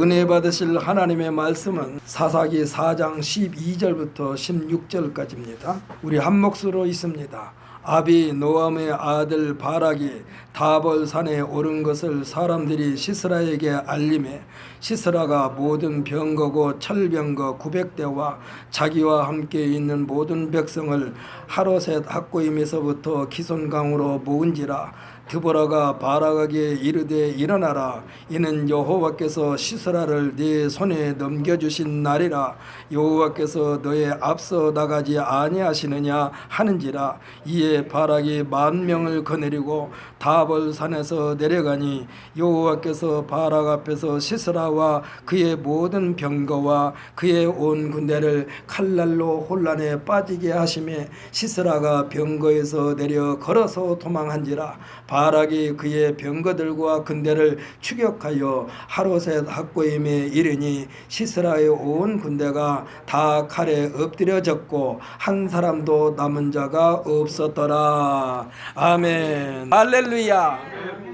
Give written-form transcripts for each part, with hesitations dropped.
은혜 받으실 하나님의 말씀은 사사기 4장 12절부터 16절까지입니다. 우리 한 몫으로 있습니다. 아비노함의 아들 바락이 다볼산에 오른 것을 사람들이 시스라에게 알림해 시스라가 모든 병거고 철병거 900대와 자기와 함께 있는 모든 백성을 하로셋 학고임에서부터 기손강으로 모은지라. 드보라가 바락에게 이르되 일어나라. 이는 여호와께서 시스라를 네 손에 넘겨주신 날이라. 여호와께서 너의 앞서 나가지 아니하시느냐 하는지라. 이에 바락이 10,000명을 거느리고 다볼산에서 내려가니 여호와께서 바락 앞에서 시스라와 그의 모든 병거와 그의 온 군대를 칼날로 혼란에 빠지게 하심에 시스라가 병거에서 내려 걸어서 도망한지라. 바락이 그의 병거들과 군대를 추격하여 하로셋 학고임에 이르니 시스라의 온 군대가 다 칼에 엎드려졌고 한 사람도 남은 자가 없었더라. 아멘. 할렐루야.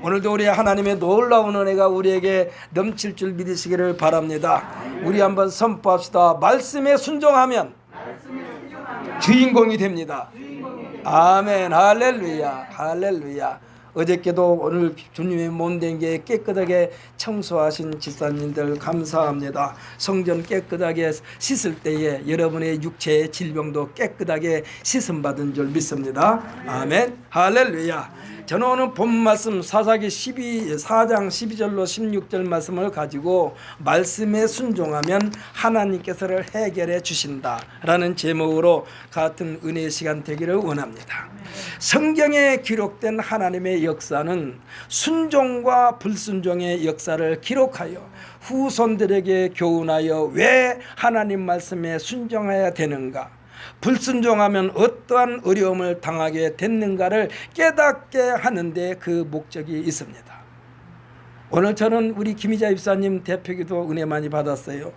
오늘도 우리 하나님의 놀라운 은혜가 우리에게 넘칠 줄 믿으시기를 바랍니다. 우리 한번 선포합시다. 말씀에 순종하면 주인공이 됩니다. 아멘. 할렐루야. 할렐루야. 어저께도 오늘 주님의 몸된 게 깨끗하게 청소하신 집사님들 감사합니다. 성전 깨끗하게 씻을 때에 여러분의 육체의 질병도 깨끗하게 씻음받은 줄 믿습니다. 아멘. 할렐루야. 저는 오늘 본 말씀 사사기 4장 12절로 16절 말씀을 가지고 말씀에 순종하면 하나님께서를 해결해 주신다라는 제목으로 같은 은혜의 시간 되기를 원합니다. 성경에 기록된 하나님의 역사는 순종과 불순종의 역사를 기록하여 후손들에게 교훈하여 왜 하나님 말씀에 순종해야 되는가, 불순종하면 어떠한 어려움을 당하게 됐는가를 깨닫게 하는데 그 목적이 있습니다. 오늘 저는 우리 김희자 집사님 대표기도 은혜 많이 받았어요.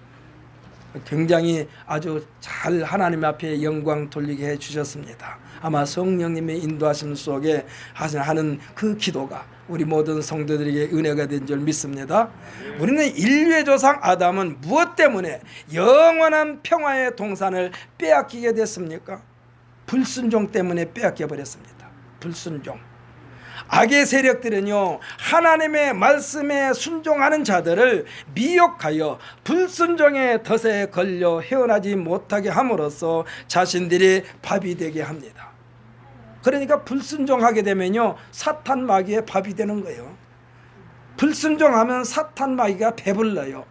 굉장히 아주 잘 하나님 앞에 영광 돌리게 해주셨습니다. 아마 성령님의 인도하심 속에 하는 그 기도가 우리 모든 성도들에게 은혜가 된 줄 믿습니다. 우리는 인류의 조상 아담은 무엇 때문에 영원한 평화의 동산을 빼앗기게 됐습니까? 불순종 때문에 빼앗겨 버렸습니다. 불순종. 악의 세력들은요, 하나님의 말씀에 순종하는 자들을 미혹하여 불순종의 덫에 걸려 헤어나지 못하게 함으로써 자신들이 밥이 되게 합니다. 그러니까 불순종하게 되면요, 사탄 마귀의 밥이 되는 거예요. 불순종하면 사탄 마귀가 배불러요.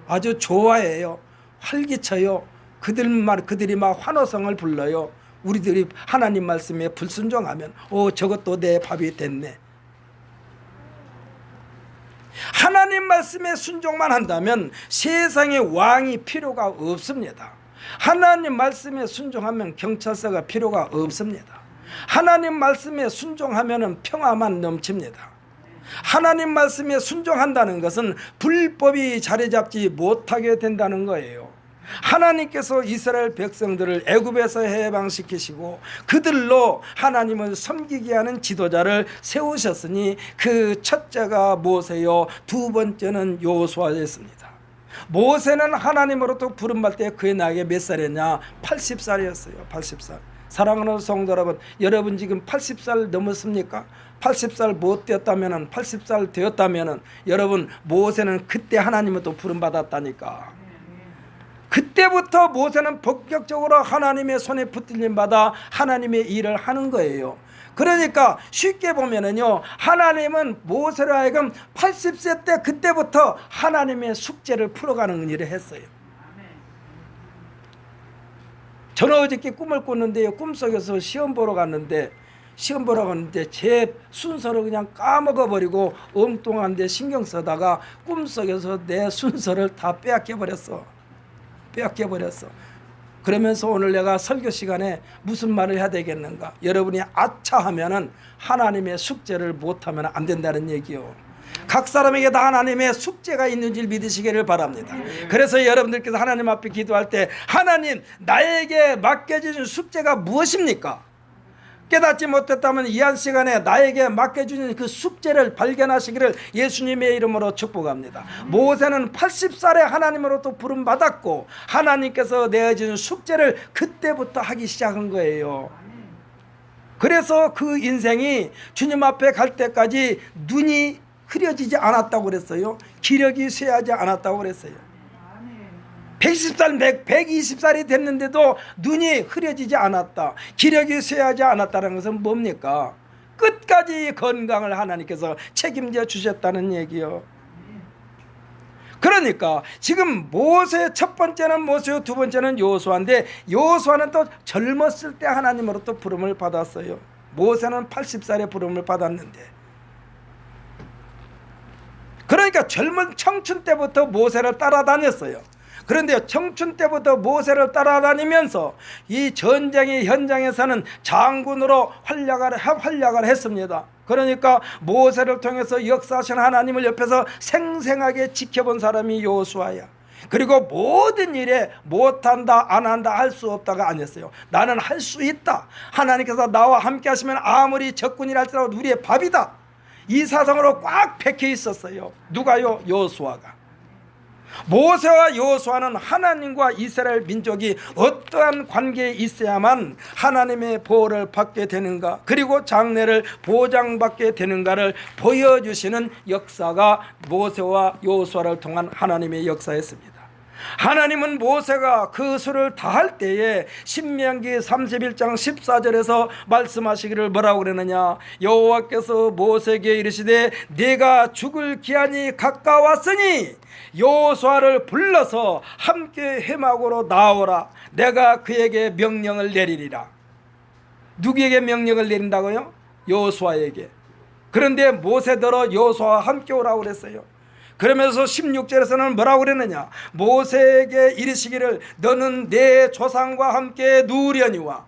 아주 좋아해요. 활기쳐요. 그들이 막 환호성을 불러요. 우리들이 하나님 말씀에 불순종하면 저것도 내 밥이 됐네. 하나님 말씀에 순종만 한다면 세상의 왕이 필요가 없습니다. 하나님 말씀에 순종하면 경찰서가 필요가 없습니다. 하나님 말씀에 순종하면 평화만 넘칩니다. 하나님 말씀에 순종한다는 것은 불법이 자리 잡지 못하게 된다는 거예요. 하나님께서 이스라엘 백성들을 애굽에서 해방시키시고 그들로 하나님을 섬기게 하는 지도자를 세우셨으니 그 첫째가 모세요, 두 번째는 여호수아였습니다. 모세는 하나님으로부터 부름받을 때 그의 나이가 몇 살이었냐? 80살이었어요. 80살. 사랑하는 성도 여러분 지금 80살 넘었습니까? 80살 못 되었다면 80살 되었다면 여러분 모세는 그때 하나님으로부터 부름받았다니까. 그때부터 모세는 본격적으로 하나님의 손에 붙들림 받아 하나님의 일을 하는 거예요. 그러니까 쉽게 보면은요, 하나님은 모세로 하여금 80세 때 그때부터 하나님의 숙제를 풀어가는 일을 했어요. 저는 어저께 꿈을 꿨는데요, 꿈속에서 시험 보러 갔는데 제 순서를 그냥 까먹어버리고 엉뚱한데 신경 쓰다가 꿈속에서 내 순서를 다 빼앗겨버렸어. 그러면서 오늘 내가 설교 시간에 무슨 말을 해야 되겠는가? 여러분이 아차 하면은 하나님의 숙제를 못하면 안 된다는 얘기요. 각 사람에게 다 하나님의 숙제가 있는 줄 믿으시기를 바랍니다. 그래서 여러분들께서 하나님 앞에 기도할 때 하나님 나에게 맡겨진 숙제가 무엇입니까? 깨닫지 못했다면 이한 시간에 나에게 맡겨주는 그 숙제를 발견하시기를 예수님의 이름으로 축복합니다. 모세는 80살에 하나님으로부터 부름받았고 하나님께서 내어준 숙제를 그때부터 하기 시작한 거예요. 그래서 그 인생이 주님 앞에 갈 때까지 눈이 흐려지지 않았다고 그랬어요. 기력이 쇠하지 않았다고 그랬어요. 110살, 120살이 됐는데도 눈이 흐려지지 않았다, 기력이 쇠하지 않았다는 것은 뭡니까? 끝까지 건강을 하나님께서 책임져 주셨다는 얘기요. 그러니까 지금 모세, 첫 번째는 모세요, 두 번째는 여호수아인데, 여호수아는 또 젊었을 때 하나님으로부터 부름을 받았어요. 모세는 80살에 부름을 받았는데, 그러니까 젊은 청춘 때부터 모세를 따라다녔어요. 그런데 청춘 때부터 모세를 따라다니면서 이 전쟁의 현장에서는 장군으로 활약을 했습니다. 그러니까 모세를 통해서 역사하신 하나님을 옆에서 생생하게 지켜본 사람이 여호수아야. 그리고 모든 일에 못한다, 안 한다, 할 수 없다가 아니었어요. 나는 할 수 있다. 하나님께서 나와 함께 하시면 아무리 적군이라 할지라도 우리의 밥이다. 이 사상으로 꽉 박혀 있었어요. 누가요? 여호수아가. 모세와 여호수아는 하나님과 이스라엘 민족이 어떠한 관계에 있어야만 하나님의 보호를 받게 되는가, 그리고 장래를 보장받게 되는가를 보여주시는 역사가 모세와 여호수아를 통한 하나님의 역사였습니다. 하나님은 모세가 그 수를 다할 때에 신명기 31장 14절에서 말씀하시기를 뭐라고 그러느냐? 여호와께서 모세에게 이르시되 네가 죽을 기한이 가까웠으니 여호수아를 불러서 함께 회막으로 나오라. 내가 그에게 명령을 내리리라. 누구에게 명령을 내린다고요? 여호수아에게. 그런데 모세더러 여호수아와 함께 오라고 그랬어요. 그러면서 16절에서는 뭐라고 그랬느냐? 모세에게 이르시기를 너는 내 조상과 함께 누우려니와.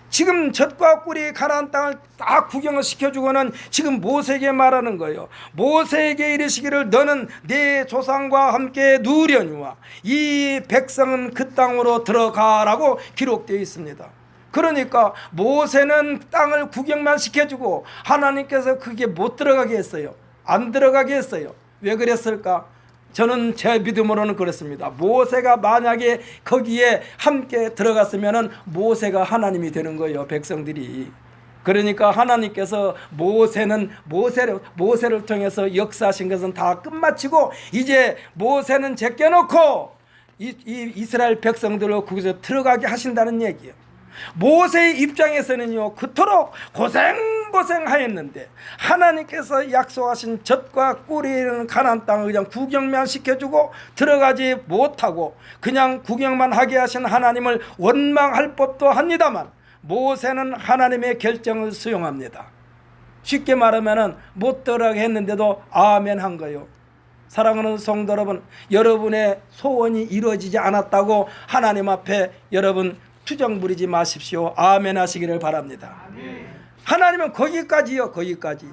지금 젖과 꿀이 가나안 땅을 다 구경을 시켜주고는 지금 모세에게 말하는 거예요. 모세에게 이르시기를 너는 내 조상과 함께 누우려니와 이 백성은 그 땅으로 들어가라고 기록되어 있습니다. 그러니까 모세는 땅을 구경만 시켜주고 하나님께서 그게 못 들어가게 했어요. 안 들어가게 했어요. 왜 그랬을까? 저는 제 믿음으로는 그렇습니다. 모세가 만약에 거기에 함께 들어갔으면 모세가 하나님이 되는 거예요, 백성들이. 그러니까 하나님께서 모세를 통해서 역사하신 것은 다 끝마치고 이제 모세는 제껴놓고 이스라엘 백성들을 거기서 들어가게 하신다는 얘기예요. 모세의 입장에서는요, 그토록 고생하였는데 하나님께서 약속하신 젖과 꿀이 흐르는 가나안 땅을 그냥 구경만 시켜주고 들어가지 못하고 그냥 구경만 하게 하신 하나님을 원망할 법도 합니다만, 모세는 하나님의 결정을 수용합니다. 쉽게 말하면 못 들어가게 했는데도 아멘 한 거예요. 사랑하는 성도 여러분, 여러분의 소원이 이루어지지 않았다고 하나님 앞에 여러분 투정 부리지 마십시오. 아멘 하시기를 바랍니다. 아멘. 하나님은 거기까지요. 거기까지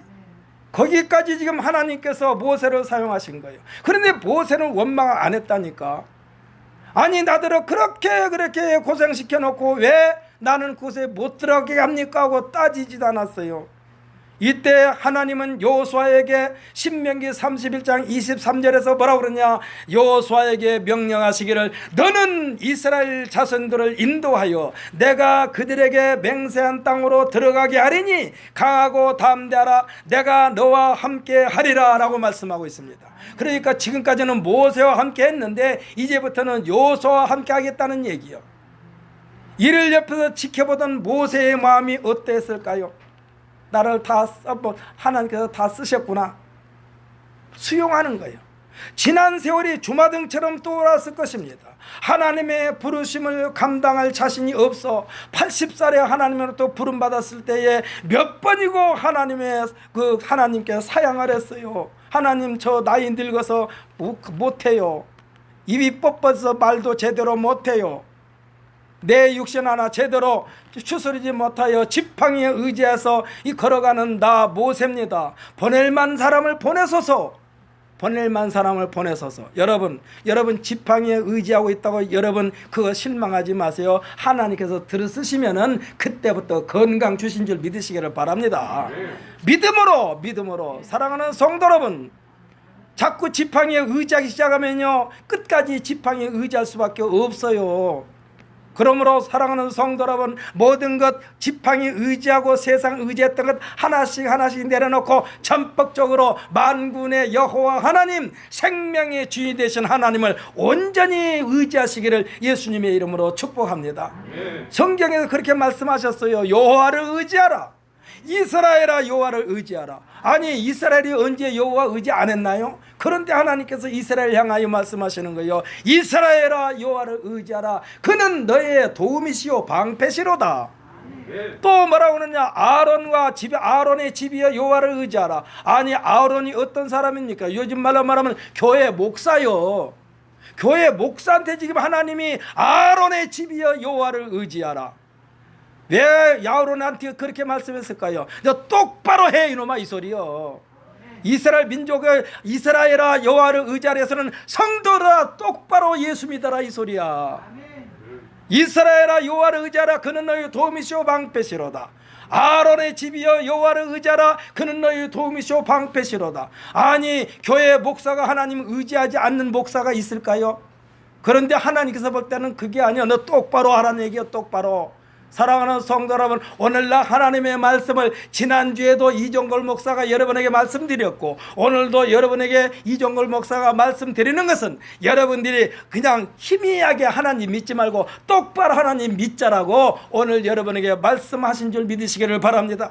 지금 하나님께서 모세를 사용하신 거예요. 그런데 모세는 원망 안 했다니까. 아니 나더러 그렇게 고생시켜 놓고 왜 나는 그곳에 못 들어가게 합니까 하고 따지지도 않았어요. 이때 하나님은 여호수아에게 신명기 31장 23절에서 뭐라고 그러냐? 여호수아에게 명령하시기를 너는 이스라엘 자손들을 인도하여 내가 그들에게 맹세한 땅으로 들어가게 하리니 강하고 담대하라. 내가 너와 함께 하리라 라고 말씀하고 있습니다. 그러니까 지금까지는 모세와 함께 했는데 이제부터는 여호수아와 함께 하겠다는 얘기요. 이를 옆에서 지켜보던 모세의 마음이 어땠을까요? 나를 하나님께서 다 쓰셨구나. 수용하는 거예요. 지난 세월이 주마등처럼 떠올랐을 것입니다. 하나님의 부르심을 감당할 자신이 없어 80살에 하나님으로부터 부름받았을 때에 몇 번이고 하나님께 사양을 했어요. 하나님, 저 나이 늙어서 못해요. 입이 뻣뻣해서 말도 제대로 못해요. 내 육신 하나 제대로 추스르지 못하여 지팡이에 의지해서 걸어가는 나 모세입니다. 보낼 만한 사람을 보내소서. 보낼만 사람을 보내소서. 여러분 지팡이에 의지하고 있다고 여러분 그거 실망하지 마세요. 하나님께서 들으시면은 그때부터 건강 주신 줄 믿으시기를 바랍니다. 믿음으로 사랑하는 성도 여러분, 자꾸 지팡이에 의지하기 시작하면요 끝까지 지팡이에 의지할 수밖에 없어요. 그러므로 사랑하는 성도 여러분, 모든 것 지팡이 의지하고 세상 의지했던 것 하나씩 내려놓고 전폭적으로 만군의 여호와 하나님, 생명의 주인 되신 하나님을 온전히 의지하시기를 예수님의 이름으로 축복합니다. 성경에서 그렇게 말씀하셨어요. 여호와를 의지하라. 이스라엘아 여호와를 의지하라. 아니 이스라엘이 언제 여호와 의지 안 했나요? 그런데 하나님께서 이스라엘 향하여 말씀하시는 거예요. 이스라엘아 여호와를 의지하라. 그는 너의 도움이시오 방패시로다. 또 뭐라고 하느냐? 아론의 집이여 여호와를 의지하라. 아니 아론이 어떤 사람입니까? 요즘 말로 말하면 교회 목사요. 교회 목사한테 지금 하나님이 아론의 집이여 여호와를 의지하라. 왜 아론한테 그렇게 말씀했을까요? 너 똑바로 해 이놈아 이 소리요. 이스라엘 민족의 이스라엘아 여호와를 의지하라 해서는 성도라 똑바로 예수 믿어라 이 소리야. 이스라엘아 여호와를 의지하라. 그는 너희 도움이시오 방패시로다. 아론의 집이여 여호와를 의지하라. 그는 너희 도움이시오 방패시로다. 아니 교회 목사가 하나님 의지하지 않는 목사가 있을까요? 그런데 하나님께서 볼 때는 그게 아니야. 너 똑바로 하라는 얘기야. 똑바로. 사랑하는 성도 여러분, 오늘날 하나님의 말씀을 지난주에도 이종걸 목사가 여러분에게 말씀드렸고 오늘도 여러분에게 이종걸 목사가 말씀드리는 것은 여러분들이 그냥 희미하게 하나님 믿지 말고 똑바로 하나님 믿자라고 오늘 여러분에게 말씀하신 줄 믿으시기를 바랍니다.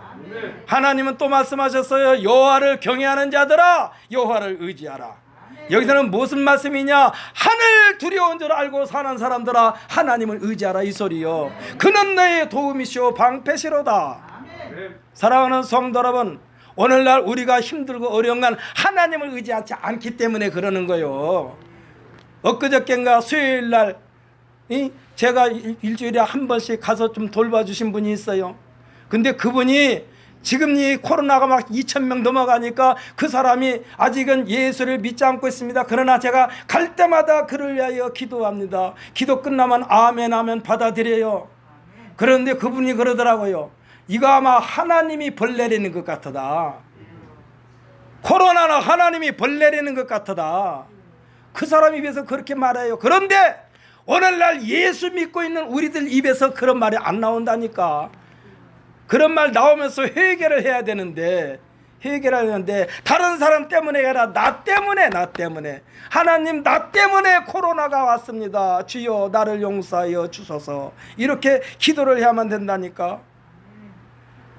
하나님은 또 말씀하셨어요. 여호와를 경외하는 자들아 여호와를 의지하라. 여기서는 무슨 말씀이냐? 하늘 두려운 줄 알고 사는 사람들아 하나님을 의지하라 이 소리요. 그는 너의 도움이시오 방패시로다. 사랑하는 성도 여러분, 오늘날 우리가 힘들고 어려운 건 하나님을 의지하지 않기 때문에 그러는 거요. 엊그저께인가 수요일날 제가 일주일에 한 번씩 가서 좀 돌봐주신 분이 있어요. 근데 그분이 지금 이 코로나가 막 2,000명 넘어가니까 그 사람이 아직은 예수를 믿지 않고 있습니다. 그러나 제가 갈 때마다 그를 위하여 기도합니다. 기도 끝나면 아멘 아멘 받아들여요. 그런데 그분이 그러더라고요. 이거 아마 하나님이 벌 내리는 것 같다. 코로나는 하나님이 벌 내리는 것 같다. 그 사람 입에서 그렇게 말해요. 그런데 오늘날 예수 믿고 있는 우리들 입에서 그런 말이 안 나온다니까. 그런 말 나오면서 회개를 해야 되는데 회개하는데 다른 사람 때문에 아니라 나 때문에 하나님 나 때문에 코로나가 왔습니다. 주여 나를 용서하여 주소서. 이렇게 기도를 해야만 된다니까.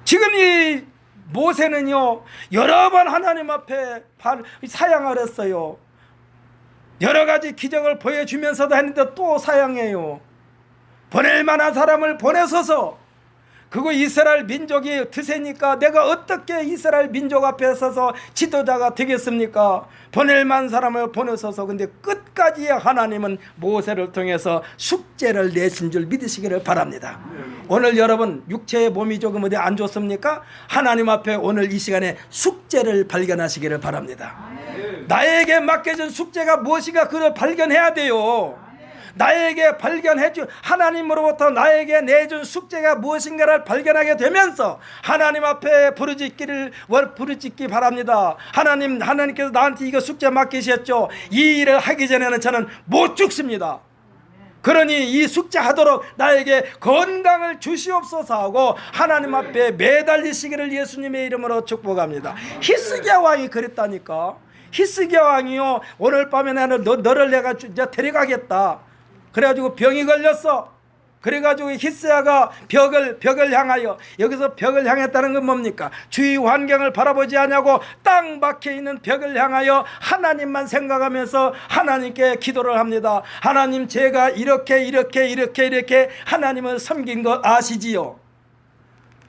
지금 이 모세는요 여러 번 하나님 앞에 사양을 했어요. 여러 가지 기적을 보여주면서도 했는데 또 사양해요. 보낼 만한 사람을 보내소서. 그거 이스라엘 민족이 드세니까 내가 어떻게 이스라엘 민족 앞에 서서 지도자가 되겠습니까? 보낼 만한 사람을 보내서서. 근데 끝까지 하나님은 모세를 통해서 숙제를 내신 줄 믿으시기를 바랍니다. 오늘 여러분 육체의 몸이 조금 어디 안 좋습니까? 하나님 앞에 오늘 이 시간에 숙제를 발견하시기를 바랍니다. 나에게 맡겨진 숙제가 무엇인가 그걸 발견해야 돼요. 나에게 발견해준 하나님으로부터 나에게 내준 숙제가 무엇인가를 발견하게 되면서 하나님 앞에 부르짖기 바랍니다. 하나님께서 나한테 이거 숙제 맡기셨죠. 이 일을 하기 전에는 저는 못 죽습니다. 그러니 이 숙제하도록 나에게 건강을 주시옵소서 하고 하나님 앞에 매달리시기를 예수님의 이름으로 축복합니다. 히스기야 왕이 그랬다니까. 히스기야 왕이요 오늘 밤에 나는 너를 내가 데려가겠다. 그래가지고 병이 걸렸어. 그래가지고 히스야가 벽을 향하여, 여기서 벽을 향했다는 건 뭡니까? 주위 환경을 바라보지 않냐고 땅 박혀 있는 벽을 향하여 하나님만 생각하면서 하나님께 기도를 합니다. 하나님 제가 이렇게 하나님을 섬긴 거 아시지요?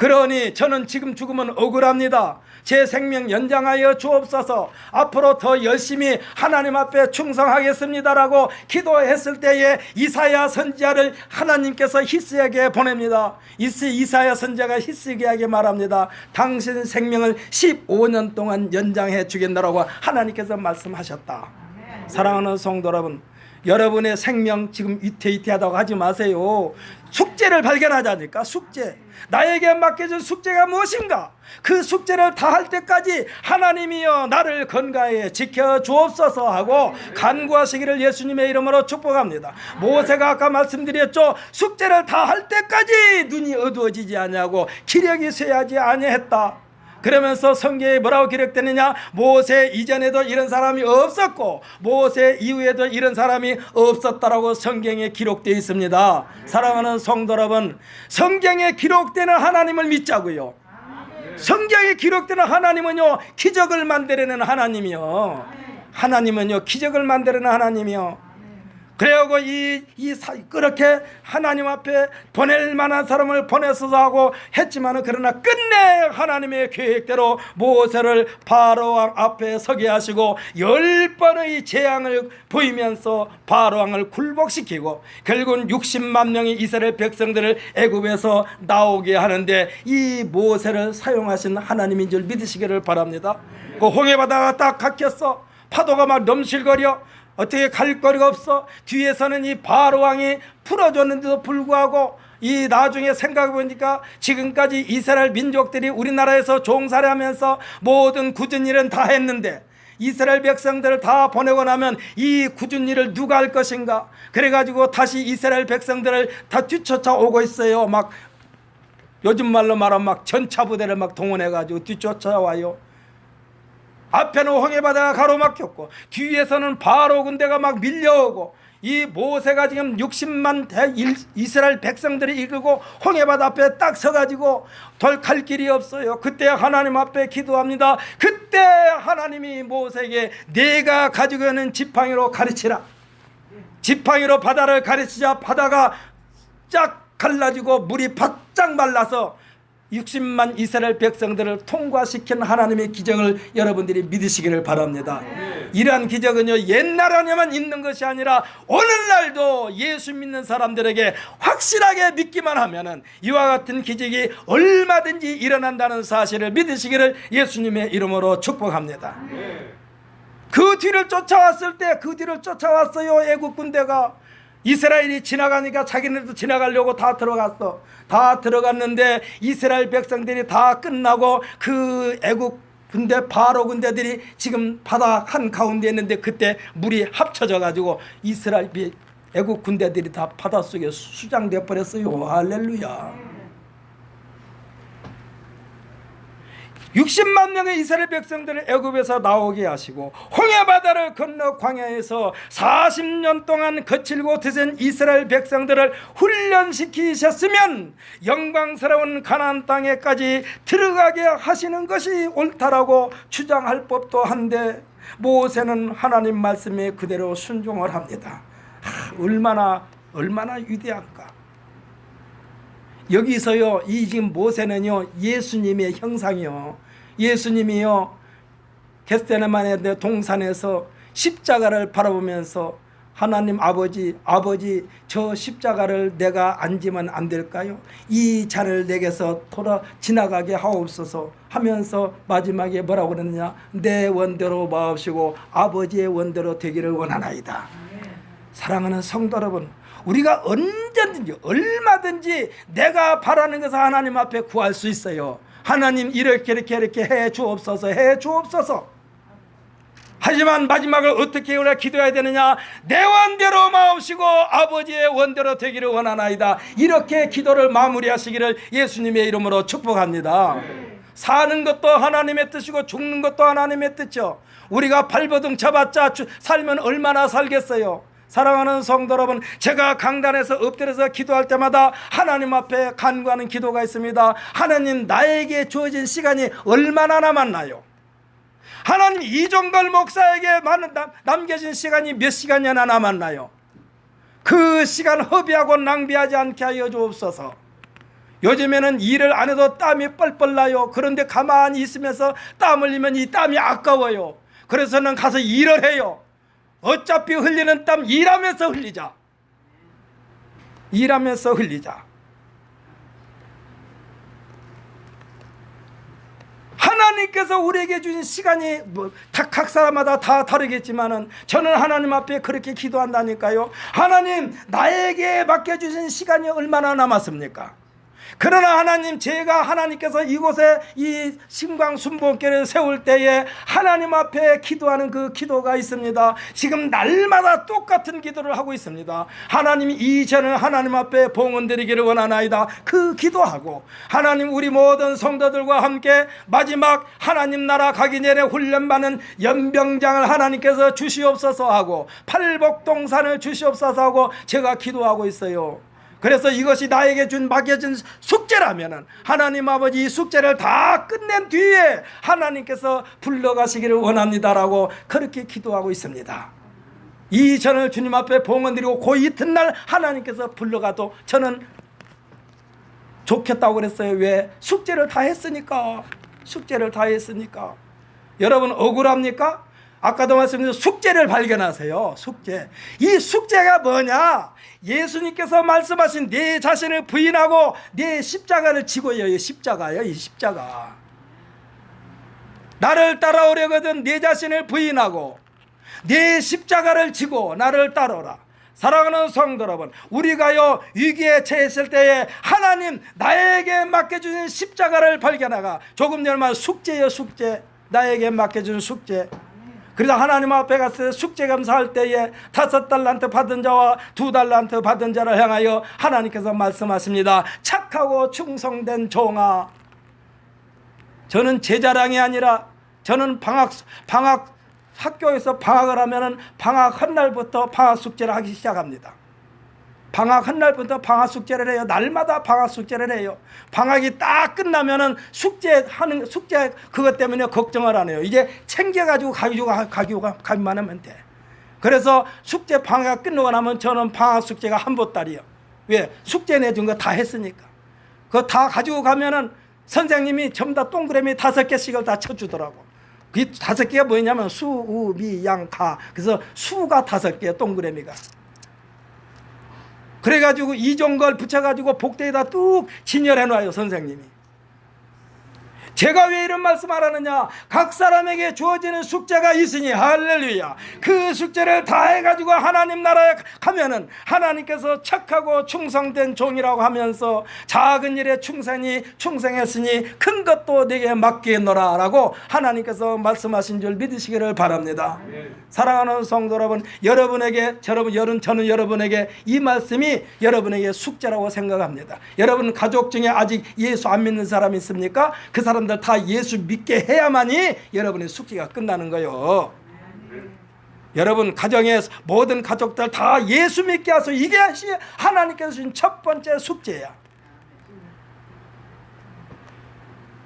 그러니 저는 지금 죽으면 억울합니다. 제 생명 연장하여 주옵소서. 앞으로 더 열심히 하나님 앞에 충성하겠습니다라고 기도했을 때에 이사야 선지자를 하나님께서 히스기야에게 보냅니다. 이사야 선지자가 히스기야에게 말합니다. 당신 생명을 15년 동안 연장해 주겠다라고 하나님께서 말씀하셨다. 사랑하는 성도 여러분, 여러분의 생명 지금 위태위태하다고 하지 마세요. 숙제를 발견하자니까. 숙제, 나에게 맡겨진 숙제가 무엇인가? 그 숙제를 다 할 때까지 하나님이여 나를 건강하게 지켜주옵소서 하고 간구하시기를 예수님의 이름으로 축복합니다. 모세가 아까 말씀드렸죠. 숙제를 다 할 때까지 눈이 어두워지지 아니하고 기력이 쇠하지 아니했다. 그러면서 성경에 뭐라고 기록되느냐? 모세 이전에도 이런 사람이 없었고 모세 이후에도 이런 사람이 없었다라고 성경에 기록되어 있습니다. 사랑하는 성도 여러분, 성경에 기록되는 하나님을 믿자고요. 성경에 기록되는 하나님은요, 기적을 만들어내는 하나님이요. 하나님은요, 기적을 만들어내는 하나님이요. 그래고 그렇게 하나님 앞에 보낼 만한 사람을 보내서도 하고 했지만은, 그러나 끝내 하나님의 계획대로 모세를 바로왕 앞에 서게 하시고 10번의 재앙을 보이면서 바로왕을 굴복시키고 결국은 60만 명의 이스라엘 백성들을 애굽에서 나오게 하는데 이 모세를 사용하신 하나님인 줄 믿으시기를 바랍니다. 그 홍해바다가 딱 갇혔어. 파도가 막 넘실거려. 어떻게 갈 거리가 없어. 뒤에서는 이 바로왕이 풀어줬는데도 불구하고 이 나중에 생각해 보니까 지금까지 이스라엘 민족들이 우리나라에서 종살이 하면서 모든 굳은 일은 다 했는데 이스라엘 백성들을 다 보내고 나면 이 굳은 일을 누가 할 것인가. 그래가지고 다시 이스라엘 백성들을 다 뒤쫓아오고 있어요. 막 요즘 말로 말하면 막 전차부대를 막 동원해가지고 뒤쫓아와요. 앞에는 홍해바다가 가로막혔고 뒤에서는 바로 군대가 막 밀려오고 이 모세가 지금 60만 이스라엘 백성들이 이끌고 홍해바다 앞에 딱 서가지고 갈 길이 없어요. 그때 하나님 앞에 기도합니다. 그때 하나님이 모세에게 내가 가지고 있는 지팡이로 가르치라. 지팡이로 바다를 가르치자 바다가 쫙 갈라지고 물이 바짝 말라서 60만 이스라엘 백성들을 통과시킨 하나님의 기적을 여러분들이 믿으시기를 바랍니다. 이러한 기적은요, 옛날 안에만 있는 것이 아니라 오늘날도 예수 믿는 사람들에게 확실하게 믿기만 하면은 이와 같은 기적이 얼마든지 일어난다는 사실을 믿으시기를 예수님의 이름으로 축복합니다. 그 뒤를 쫓아왔을 때, 그 뒤를 쫓아왔어요. 애국 군대가. 이스라엘이 지나가니까 자기네도 지나가려고 다 들어갔어. 다 들어갔는데 이스라엘 백성들이 다 끝나고 그 애국 군대, 바로 군대들이 지금 바다 한가운데 있는데 그때 물이 합쳐져 가지고 이스라엘 애국 군대들이 다 바닷속에 수장되어 버렸어요. 할렐루야. 60만 명의 이스라엘 백성들을 애굽에서 나오게 하시고 홍해바다를 건너 광야에서 40년 동안 거칠고 드센 이스라엘 백성들을 훈련시키셨으면 영광스러운 가나안 땅에까지 들어가게 하시는 것이 옳다라고 주장할 법도 한데 모세는 하나님 말씀에 그대로 순종을 합니다. 얼마나 위대한가. 여기서요, 이 지금 모세는요, 예수님의 형상이요. 예수님이요, 겟세마네 동산에서 십자가를 바라보면서 하나님 아버지, 저 십자가를 내가 안 지면 안 될까요? 이 잔을 내게서 지나가게 하옵소서 하면서 마지막에 뭐라고 그러느냐? 내 원대로 마옵시고 아버지의 원대로 되기를 원하나이다. 사랑하는 성도 여러분, 우리가 언제든지 얼마든지 내가 바라는 것을 하나님 앞에 구할 수 있어요. 하나님 이렇게 해 주옵소서. 하지만 마지막을 어떻게 우리가 기도해야 되느냐? 내 원대로 마옵시고 아버지의 원대로 되기를 원하나이다. 이렇게 기도를 마무리하시기를 예수님의 이름으로 축복합니다. 사는 것도 하나님의 뜻이고 죽는 것도 하나님의 뜻이죠. 우리가 발버둥 쳐봤자 살면 얼마나 살겠어요. 사랑하는 성도 여러분, 제가 강단에서 엎드려서 기도할 때마다 하나님 앞에 간구하는 기도가 있습니다. 하나님, 나에게 주어진 시간이 얼마나 남았나요? 하나님, 이종걸 목사에게 남겨진 시간이 몇 시간이나 남았나요? 그 시간 허비하고 낭비하지 않게 하여 주옵소서. 요즘에는 일을 안 해도 땀이 뻘뻘 나요. 그런데 가만히 있으면서 땀 흘리면 이 땀이 아까워요. 그래서는 가서 일을 해요. 어차피 흘리는 땀 일하면서 흘리자. 일하면서 흘리자. 하나님께서 우리에게 주신 시간이 각 사람마다 다 다르겠지만은 저는 하나님 앞에 그렇게 기도한다니까요. 하나님, 나에게 맡겨주신 시간이 얼마나 남았습니까? 그러나 하나님, 제가 하나님께서 이곳에 이 신광순복교를 세울 때에 하나님 앞에 기도하는 그 기도가 있습니다. 지금 날마다 똑같은 기도를 하고 있습니다. 하나님, 이전을 하나님 앞에 봉헌드리기를 원하나이다. 그 기도하고, 하나님, 우리 모든 성도들과 함께 마지막 하나님 나라 가기 전에 훈련받는 연병장을 하나님께서 주시옵소서 하고, 팔복동산을 주시옵소서 하고 제가 기도하고 있어요. 그래서 이것이 나에게 맡겨진 숙제라면 하나님 아버지, 이 숙제를 다 끝낸 뒤에 하나님께서 불러가시기를 원합니다라고 그렇게 기도하고 있습니다. 이 전을 주님 앞에 봉헌드리고 그 이튿날 하나님께서 불러가도 저는 좋겠다고 그랬어요. 왜? 숙제를 다 했으니까. 숙제를 다 했으니까. 여러분 억울합니까? 아까도 말씀드린 숙제를 발견하세요. 숙제. 이 숙제가 뭐냐? 예수님께서 말씀하신 내 자신을 부인하고 내 십자가를 지고요. 이 십자가요. 이 십자가. 나를 따라오려거든 내 자신을 부인하고 내 십자가를 지고 나를 따라오라. 사랑하는 성도 여러분, 우리가요 위기에 처했을 때에 하나님 나에게 맡겨주신 십자가를 발견하가 조금 전에 말 숙제요. 숙제. 나에게 맡겨준 숙제. 그래서 하나님 앞에 가서 숙제 검사할 때에 5달란트 받은 자와 2달란트 받은 자를 향하여 하나님께서 말씀하십니다. 착하고 충성된 종아. 저는 제 자랑이 아니라 저는 방학 학교에서 방학을 하면은 방학 첫날부터 방학 숙제를 하기 시작합니다. 방학 첫날부터 방학 숙제를 해요. 날마다 방학 숙제를 해요. 방학이 딱 끝나면은 숙제 그것 때문에 걱정을 안 해요. 이제 챙겨가지고 가기만 하면 돼. 그래서 숙제 방학 끝나고 나면 저는 방학 숙제가 한 보따리요. 왜? 숙제 내준 거 다 했으니까. 그거 다 가지고 가면은 선생님이 전부 다 동그라미 5개씩을 다 쳐주더라고. 그 5개가 뭐냐면 수, 우, 미, 양, 가. 그래서 수가 5개야, 동그라미가. 그래가지고 이종 걸 붙여가지고 복대에다 뚝 진열해놔요, 선생님이. 제가 왜 이런 말씀 하라느냐? 각 사람에게 주어지는 숙제가 있으니 할렐루야. 그 숙제를 다 해가지고 하나님 나라에 가면은 하나님께서 착하고 충성된 종이라고 하면서 작은 일에 충성했으니 큰 것도 내게 맡기노라 라고 하나님께서 말씀하신 줄 믿으시기를 바랍니다. 사랑하는 성도 여러분, 저는 여러분에게 이 말씀이 여러분에게 숙제라고 생각합니다. 여러분 가족 중에 아직 예수 안 믿는 사람 있습니까? 그 사람들 다 예수 믿게 해야만이 여러분의 숙제가 끝나는 거예요. 여러분 가정의 모든 가족들 다 예수 믿게 하소. 이게 하나님께서 주신 첫 번째 숙제야.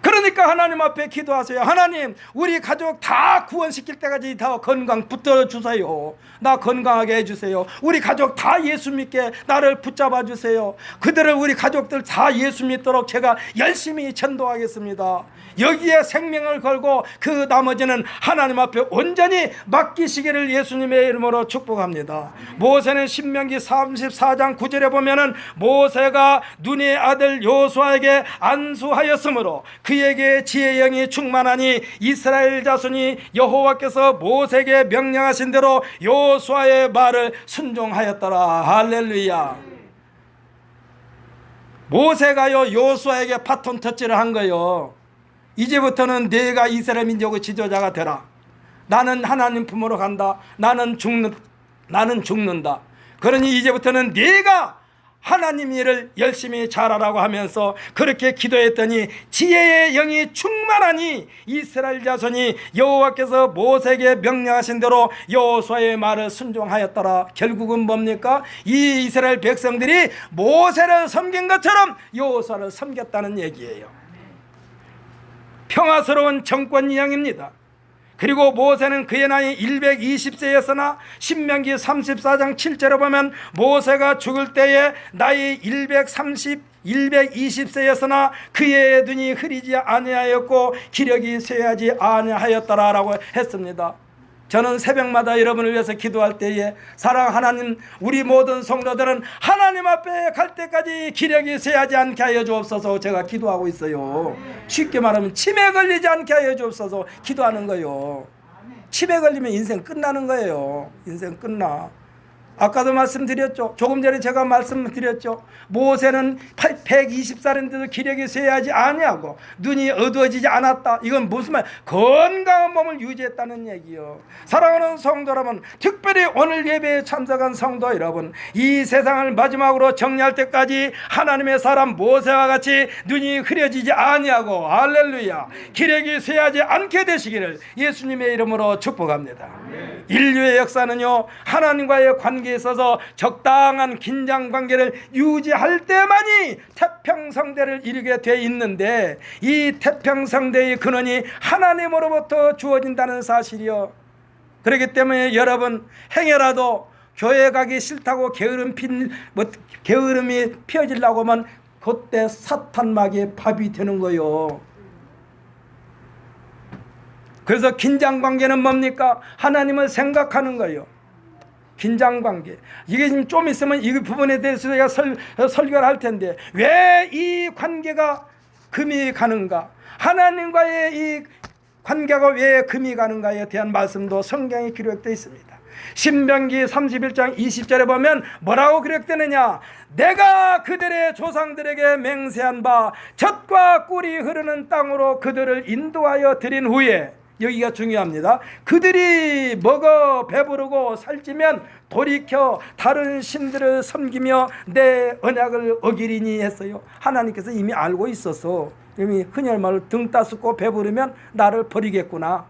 그러니까 하나님 앞에 기도하세요. 하나님, 우리 가족 다 구원시킬 때까지 다 건강 붙들어 주세요. 나 건강하게 해주세요. 우리 가족 다 예수 믿게 나를 붙잡아 주세요. 그들을 우리 가족들 다 예수 믿도록 제가 열심히 전도하겠습니다. 여기에 생명을 걸고 그 나머지는 하나님 앞에 온전히 맡기시기를 예수님의 이름으로 축복합니다. 모세는 신명기 34장 9절에 보면은 모세가 눈의 아들 여호수아에게 안수하였으므로 그에게 지혜의 영이 충만하니 이스라엘 자손이 여호와께서 모세에게 명령하신 대로 여호수아의 말을 순종하였더라. 할렐루야. 모세가요 여호수아에게 바톤 터치를 한 거예요. 이제부터는 내가 이스라엘 민족의 지도자가 되라. 나는 하나님 품으로 간다. 나는 죽는다. 그러니 이제부터는 네가 하나님 일을 열심히 잘하라고 하면서 그렇게 기도했더니 지혜의 영이 충만하니 이스라엘 자손이 여호와께서 모세에게 명령하신 대로 여호수아의 말을 순종하였더라. 결국은 뭡니까? 이 이스라엘 백성들이 모세를 섬긴 것처럼 여호수아를 섬겼다는 얘기예요. 평화스러운 정권 이양입니다. 그리고 모세는 그의 나이 120세였으나 신명기 34장 7절에 보면 모세가 죽을 때에 나이 120세였으나 그의 눈이 흐리지 아니하였고 기력이 쇠하지 아니하였더라라고 했습니다. 저는 새벽마다 여러분을 위해서 기도할 때에 사랑 하나님, 우리 모든 성도들은 하나님 앞에 갈 때까지 기력이 쇠하지 않게 하여 주옵소서 제가 기도하고 있어요. 쉽게 말하면 치매 걸리지 않게 하여 주옵소서 기도하는 거예요. 치매 걸리면 인생 끝나는 거예요. 인생 끝나. 아까도 말씀드렸죠. 조금 전에 제가 말씀드렸죠. 모세는 120살인데도 기력이 쇠하지 아니하고 눈이 어두워지지 않았다. 이건 무슨 말? 건강한 몸을 유지했다는 얘기요. 사랑하는 성도 여러분, 특별히 오늘 예배에 참석한 성도 여러분, 이 세상을 마지막으로 정리할 때까지 하나님의 사람 모세와 같이 눈이 흐려지지 아니하고 할렐루야 기력이 쇠하지 않게 되시기를 예수님의 이름으로 축복합니다. 인류의 역사는요, 하나님과의 관계에 있어서 적당한 긴장 관계를 유지할 때만이 태평성대를 이루게 돼 있는데, 이 태평성대의 근원이 하나님으로부터 주어진다는 사실이요. 그렇기 때문에 여러분, 행여라도 교회 가기 싫다고 게으름이 피어지려고 하면 그때 사탄막의 밥이 되는 거요. 그래서 긴장관계는 뭡니까? 하나님을 생각하는 거예요. 긴장관계. 이게 지금 좀 있으면 이 부분에 대해서 제가 설교를 할 텐데, 왜 이 관계가 금이 가는가? 하나님과의 이 관계가 왜 금이 가는가에 대한 말씀도 성경에 기록되어 있습니다. 신명기 31장 20절에 보면 뭐라고 기록되느냐? 내가 그들의 조상들에게 맹세한 바 젖과 꿀이 흐르는 땅으로 그들을 인도하여 드린 후에, 여기가 중요합니다. 그들이 먹어 배부르고 살찌면 돌이켜 다른 신들을 섬기며 내 언약을 어기리니 했어요. 하나님께서 이미 알고 있어서, 이미 흔히 말로 등 따숩고 배부르면 나를 버리겠구나,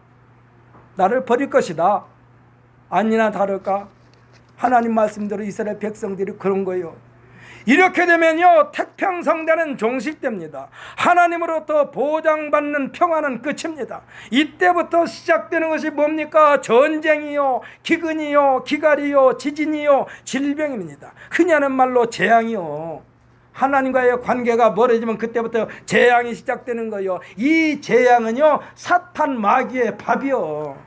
나를 버릴 것이다. 아니나 다를까 하나님 말씀대로 이스라엘 백성들이 그런 거예요. 이렇게 되면요, 태평성대는 종식됩니다. 하나님으로부터 보장받는 평화는 끝입니다. 이때부터 시작되는 것이 뭡니까? 전쟁이요, 기근이요, 기갈이요, 지진이요, 질병입니다. 흔히 하는 말로 재앙이요. 하나님과의 관계가 멀어지면 그때부터 재앙이 시작되는 거예요. 이 재앙은요, 사탄 마귀의 밥이요.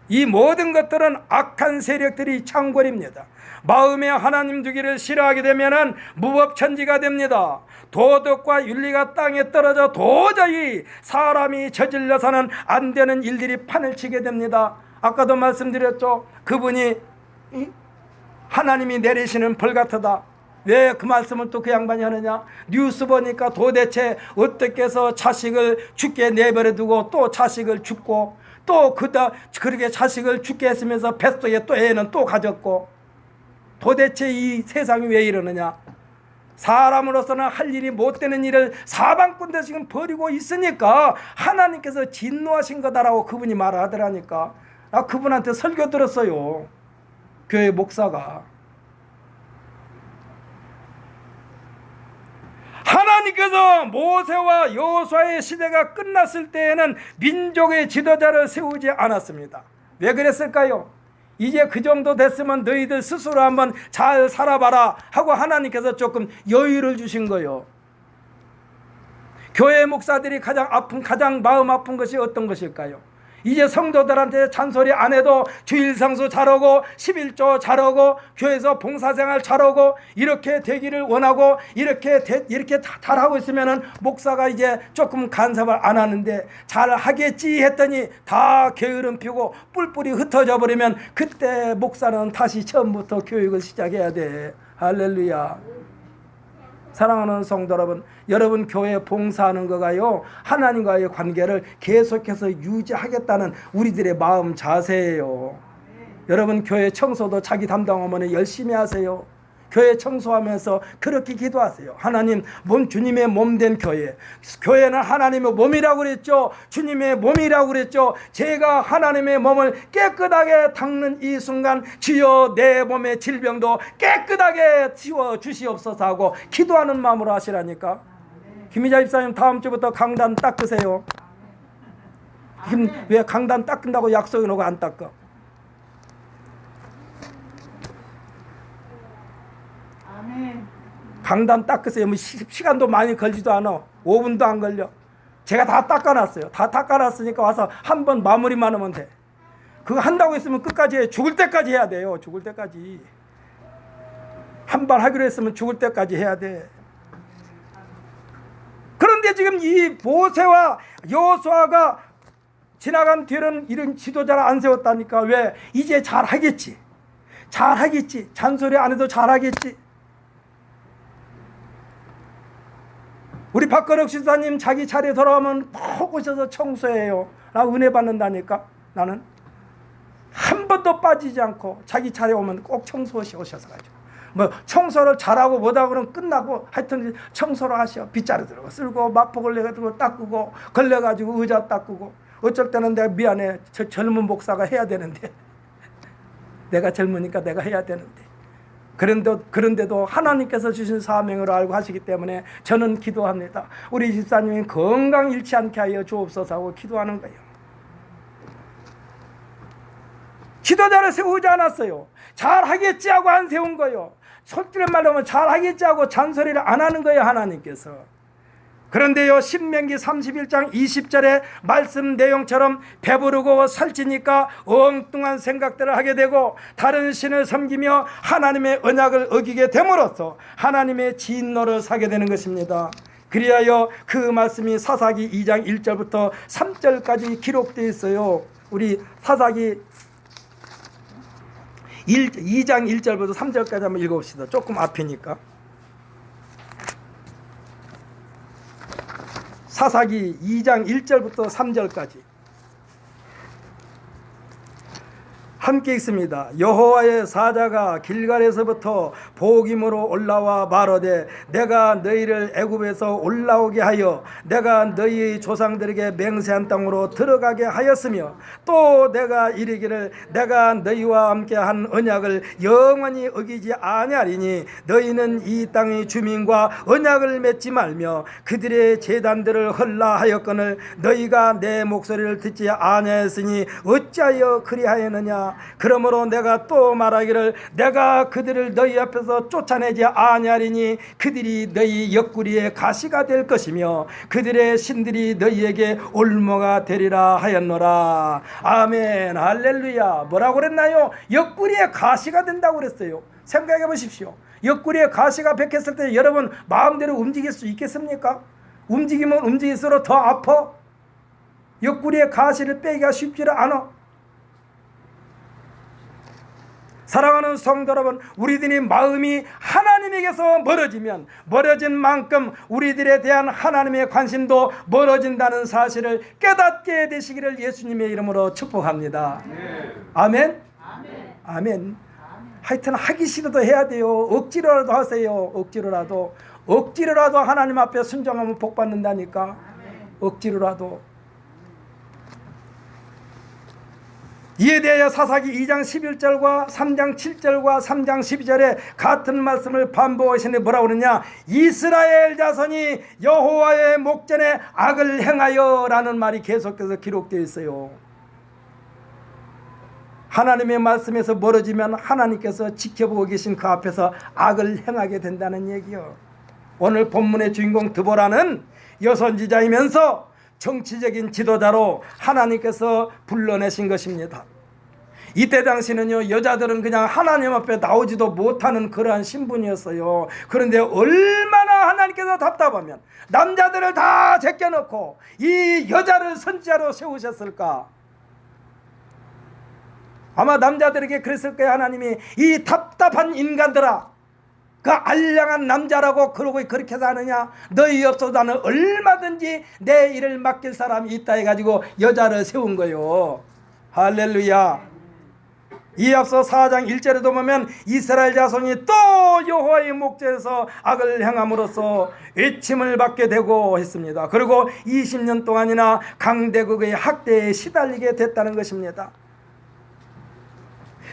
이 모든 것들은 악한 세력들이 창궐입니다. 마음에 하나님 두기를 싫어하게 되면 무법천지가 됩니다. 도덕과 윤리가 땅에 떨어져 도저히 사람이 저질러서는 안 되는 일들이 판을 치게 됩니다. 아까도 말씀드렸죠. 그분이 하나님이 내리시는 벌 같다. 왜 그 말씀을 또 그 양반이 하느냐? 뉴스 보니까 도대체 어떻게 해서 자식을 죽게 내버려 두고 또 자식을 죽고 또 그렇게 자식을 죽게 했으면서 뱃속에 또 애는 또 가졌고, 도대체 이 세상이 왜 이러느냐? 사람으로서는 할 일이 못 되는 일을 사방꾼들 지금 벌이고 있으니까 하나님께서 진노하신 거다라고 그분이 말하더라니까. 나 그분한테 설교 들었어요. 교회 목사가. 하나님께서 모세와 여호수아의 시대가 끝났을 때에는 민족의 지도자를 세우지 않았습니다. 왜 그랬을까요? 이제 그 정도 됐으면 너희들 스스로 한번 잘 살아봐라 하고 하나님께서 조금 여유를 주신 거예요. 교회 목사들이 가장 마음 아픈 것이 어떤 것일까요? 이제 성도들한테 잔소리 안 해도 주일 성수 잘하고 11조 잘하고 교회에서 봉사생활 잘하고 이렇게 되기를 원하고 이렇게 잘하고 있으면은 목사가 이제 조금 간섭을 안 하는데 잘 하겠지 했더니 다 게으름 피고 뿔뿔이 흩어져 버리면 그때 목사는 다시 처음부터 교육을 시작해야 돼. 할렐루야. 사랑하는 성도 여러분 교회 봉사하는 거가요, 하나님과의 관계를 계속해서 유지하겠다는 우리들의 마음 자세예요. 여러분 교회 청소도 자기 담당하면 열심히 하세요. 교회 청소하면서 그렇게 기도하세요. 하나님, 주님의 몸된 교회. 교회는 하나님의 몸이라고 그랬죠. 주님의 몸이라고 그랬죠. 제가 하나님의 몸을 깨끗하게 닦는 이 순간 주여 내 몸의 질병도 깨끗하게 지워 주시옵소서 하고 기도하는 마음으로 하시라니까. 김희자 집사님 다음 주부터 강단 닦으세요. 지금 왜 강단 닦는다고 약속해 놓고 안 닦아? 강단 닦으세요. 뭐 시간도 많이 걸리지도 않아. 5분도 안 걸려. 제가 다 닦아놨어요. 다 닦아놨으니까 와서 한 번 마무리만 하면 돼. 그거 한다고 했으면 끝까지 해. 죽을 때까지 해야 돼요. 죽을 때까지. 한 번 하기로 했으면 죽을 때까지 해야 돼. 그런데 지금 이 모세와 여호수아가 지나간 뒤에는 이런 지도자를 안 세웠다니까. 왜? 이제 잘하겠지. 잘하겠지. 잔소리 안 해도 잘하겠지. 우리 박건욱 지사님 자기 차례 돌아오면 꼭 오셔서 청소해요. 나 은혜 받는다니까. 나는 한 번도 빠지지 않고 자기 차례 오면 꼭 청소하셔서 가지고 뭐 청소를 잘하고 못하고는 끝나고 하여튼 청소를 하셔. 빗자루 들고 쓸고 마포 걸려가지고 닦고 걸려가지고 의자 닦고. 어쩔 때는 내가 미안해. 저 젊은 목사가 해야 되는데 내가 젊으니까 내가 해야 되는데 그런데도 하나님께서 주신 사명을 알고 하시기 때문에 저는 기도합니다. 우리 집사님이 건강 잃지 않게 하여 주옵소서 하고 기도하는 거예요. 지도자를 세우지 않았어요. 잘하겠지 하고 안 세운 거예요. 솔직히 말하면 잘하겠지 하고 잔소리를 안 하는 거예요. 하나님께서. 그런데요, 신명기 31장 20절의 말씀 내용처럼 배부르고 살찌니까 엉뚱한 생각들을 하게 되고 다른 신을 섬기며 하나님의 언약을 어기게 됨으로써 하나님의 진노를 사게 되는 것입니다. 그리하여 그 말씀이 사사기 2장 1절부터 3절까지 기록되어 있어요. 우리 사사기 2장 1절부터 3절까지 한번 읽어봅시다. 조금 앞이니까. 사사기 2장 1절부터 3절까지 함께 읽습니다. 여호와의 사자가 길갈에서부터 복임으로 올라와 말하되 내가 너희를 애굽에서 올라오게 하여 내가 너희 조상들에게 맹세한 땅으로 들어가게 하였으며 또 내가 이르기를 내가 너희와 함께 한 언약을 영원히 어기지 아니하리니 너희는 이 땅의 주민과 언약을 맺지 말며 그들의 제단들을 헐라 하였거늘 너희가 내 목소리를 듣지 아니하였으니 어찌하여 그리하였느냐. 그러므로 내가 또 말하기를 내가 그들을 너희 앞에서 쫓아내지 아니하리니 그들이 너희 옆구리에 가시가 될 것이며 그들의 신들이 너희에게 올무가 되리라 하였노라. 아멘. 할렐루야. 뭐라고 그랬나요? 옆구리에 가시가 된다고 그랬어요. 생각해 보십시오. 옆구리에 가시가 박혔을 때 여러분 마음대로 움직일 수 있겠습니까? 움직이면 움직일수록 더 아파. 옆구리에 가시를 빼기가 쉽지를 않아. 사랑하는 성도 여러분, 우리들이 마음이 하나님에게서 멀어지면 멀어진 만큼 우리들에 대한 하나님의 관심도 멀어진다는 사실을 깨닫게 되시기를 예수님의 이름으로 축복합니다. 아멘. 아멘. 아멘. 하여튼 하기 싫어도 해야 돼요. 억지로라도 하세요. 억지로라도 하나님 앞에 순종하면 복 받는다니까. 억지로라도. 이에 대하여 사사기 2장 11절과 3장 7절과 3장 12절에 같은 말씀을 반복하시는데 뭐라고 그러냐. 이스라엘 자손이 여호와의 목전에 악을 행하여 라는 말이 계속해서 기록되어 있어요. 하나님의 말씀에서 멀어지면 하나님께서 지켜보고 계신 그 앞에서 악을 행하게 된다는 얘기요. 오늘 본문의 주인공 드보라는 여선지자이면서 정치적인 지도자로 하나님께서 불러내신 것입니다. 이때 당시는요, 여자들은 그냥 하나님 앞에 나오지도 못하는 그러한 신분이었어요. 그런데 얼마나 하나님께서 답답하면 남자들을 다 제껴놓고 이 여자를 선지자로 세우셨을까. 아마 남자들에게 그랬을 거예요. 하나님이 이 답답한 인간들아, 그 알량한 남자라고 그러고 그렇게 사느냐. 너희 없어도 나는 얼마든지 내 일을 맡길 사람이 있다 해가지고 여자를 세운 거예요. 할렐루야. 이 앞서 4장 1절에도 보면 이스라엘 자손이 또 여호와의 목전에서 악을 행함으로써 외침을 받게 되고 했습니다. 그리고 20년 동안이나 강대국의 학대에 시달리게 됐다는 것입니다.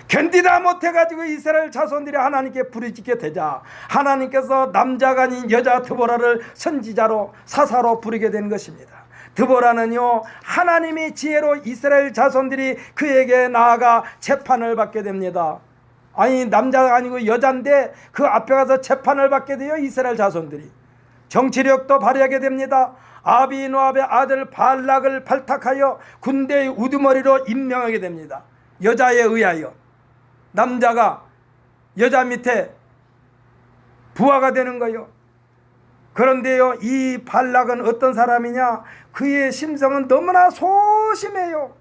견디다 못해가지고 이스라엘 자손들이 하나님께 부르짖게 되자 하나님께서 남자가 아닌 여자 드보라를 선지자로 사사로 부르게 된 것입니다. 드보라는요, 하나님의 지혜로 이스라엘 자손들이 그에게 나아가 재판을 받게 됩니다. 아니, 남자가 아니고 여잔데 그 앞에 가서 재판을 받게 돼요. 이스라엘 자손들이 정치력도 발휘하게 됩니다. 아비노압의 아들 발락을 발탁하여 군대의 우두머리로 임명하게 됩니다. 여자에 의하여. 남자가 여자 밑에 부하가 되는 거예요. 그런데요, 이 발락은 어떤 사람이냐? 그의 심성은 너무나 소심해요.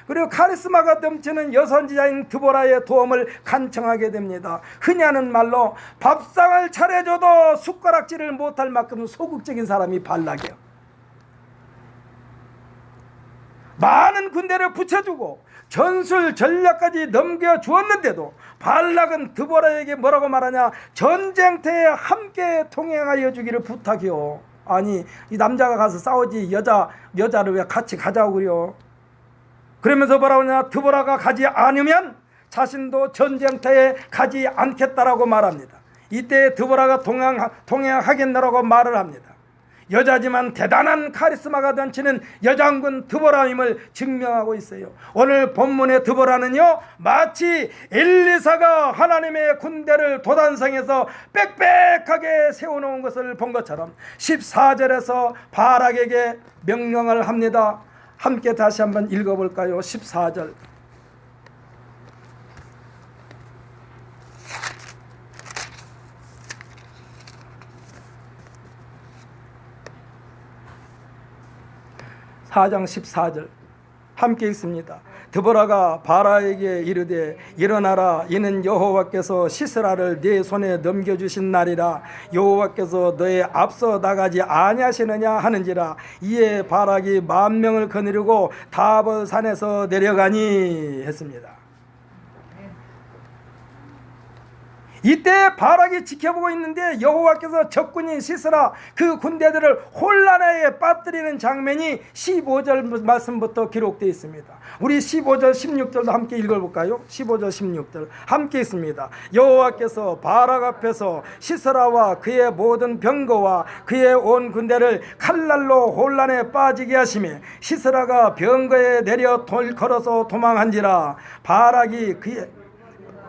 그리고 카리스마가 넘치는 여선지자인 드보라의 도움을 간청하게 됩니다. 흔히 하는 말로 밥상을 차려줘도 숟가락질을 못할 만큼 소극적인 사람이 발락이에요. 많은 군대를 붙여주고 전술 전략까지 넘겨주었는데도 발락은 드보라에게 뭐라고 말하냐? 전쟁터에 함께 동행하여 주기를 부탁해요. 아니, 이 남자가 가서 싸우지 여자를 왜 같이 가자고 그래요? 그러면서 뭐라고 하냐? 드보라가 가지 않으면 자신도 전쟁터에 가지 않겠다라고 말합니다. 이때 드보라가 동행하겠노라고 말을 합니다. 여자지만 대단한 카리스마가 넘치는 여장군 드보라임을 증명하고 있어요. 오늘 본문의 드보라는요, 마치 엘리사가 하나님의 군대를 도단성에서 빽빽하게 세워놓은 것을 본 것처럼 14절에서 바락에게 명령을 합니다. 함께 다시 한번 읽어볼까요? 14절. (4장 14절) 함께 읽습니다. 드보라가 바라에게 이르되 일어나라, 이는 여호와께서 시스라를 네 손에 넘겨주신 날이라. 여호와께서 너의 앞서 나가지 아니하시느냐 하는지라. 이에 바락이 10,000명을 거느리고 다봇 산에서 내려가니 했습니다. 이때 바락이 지켜보고 있는데 여호와께서 적군인 시스라 그 군대들을 혼란에 빠뜨리는 장면이 15절 말씀부터 기록되어 있습니다. 우리 15절 16절도 함께 읽어볼까요? 15절 16절 함께 있습니다. 여호와께서 바락 앞에서 시스라와 그의 모든 병거와 그의 온 군대를 칼날로 혼란에 빠지게 하시며 시스라가 병거에 내려 걸어서 도망한지라. 바락이 그의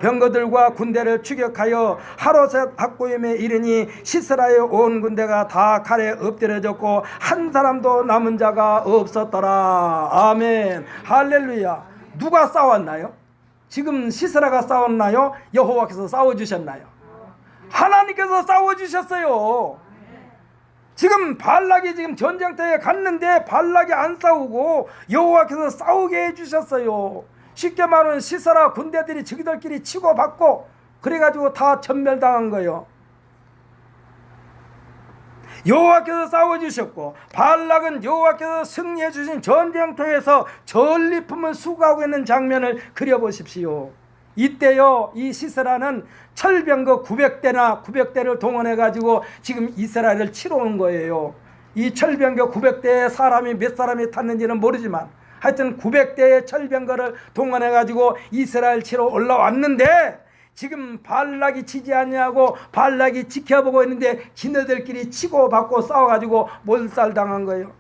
병거들과 군대를 추격하여 하로셋 학고임에 이르니 시스라의 온 군대가 다 칼에 엎드려졌고 한 사람도 남은 자가 없었더라. 아멘, 할렐루야. 누가 싸웠나요? 지금 시스라가 싸웠나요? 여호와께서 싸워주셨나요? 하나님께서 싸워주셨어요. 지금 발락이 지금 전쟁터에 갔는데 발락이 안 싸우고 여호와께서 싸우게 해주셨어요. 쉽게 말하면 시스라 군대들이 저기들끼리 치고받고 그래가지고 다 전멸당한 거예요. 여호와께서 싸워주셨고 발락은 여호와께서 승리해 주신 전쟁터에서 전리품을 수거하고 있는 장면을 그려보십시오. 이때요, 이 시스라는 철병거 900대를 동원해가지고 지금 이스라엘을 치러 온 거예요. 이 철병거 900대에 사람이 몇 사람이 탔는지는 모르지만 하여튼 900대의 철병거를 동원해가지고 이스라엘 치러 올라왔는데 지금 발락이 치지 않냐고 발락이 지켜보고 있는데 지네들끼리 치고받고 싸워가지고 몰살당한 거예요.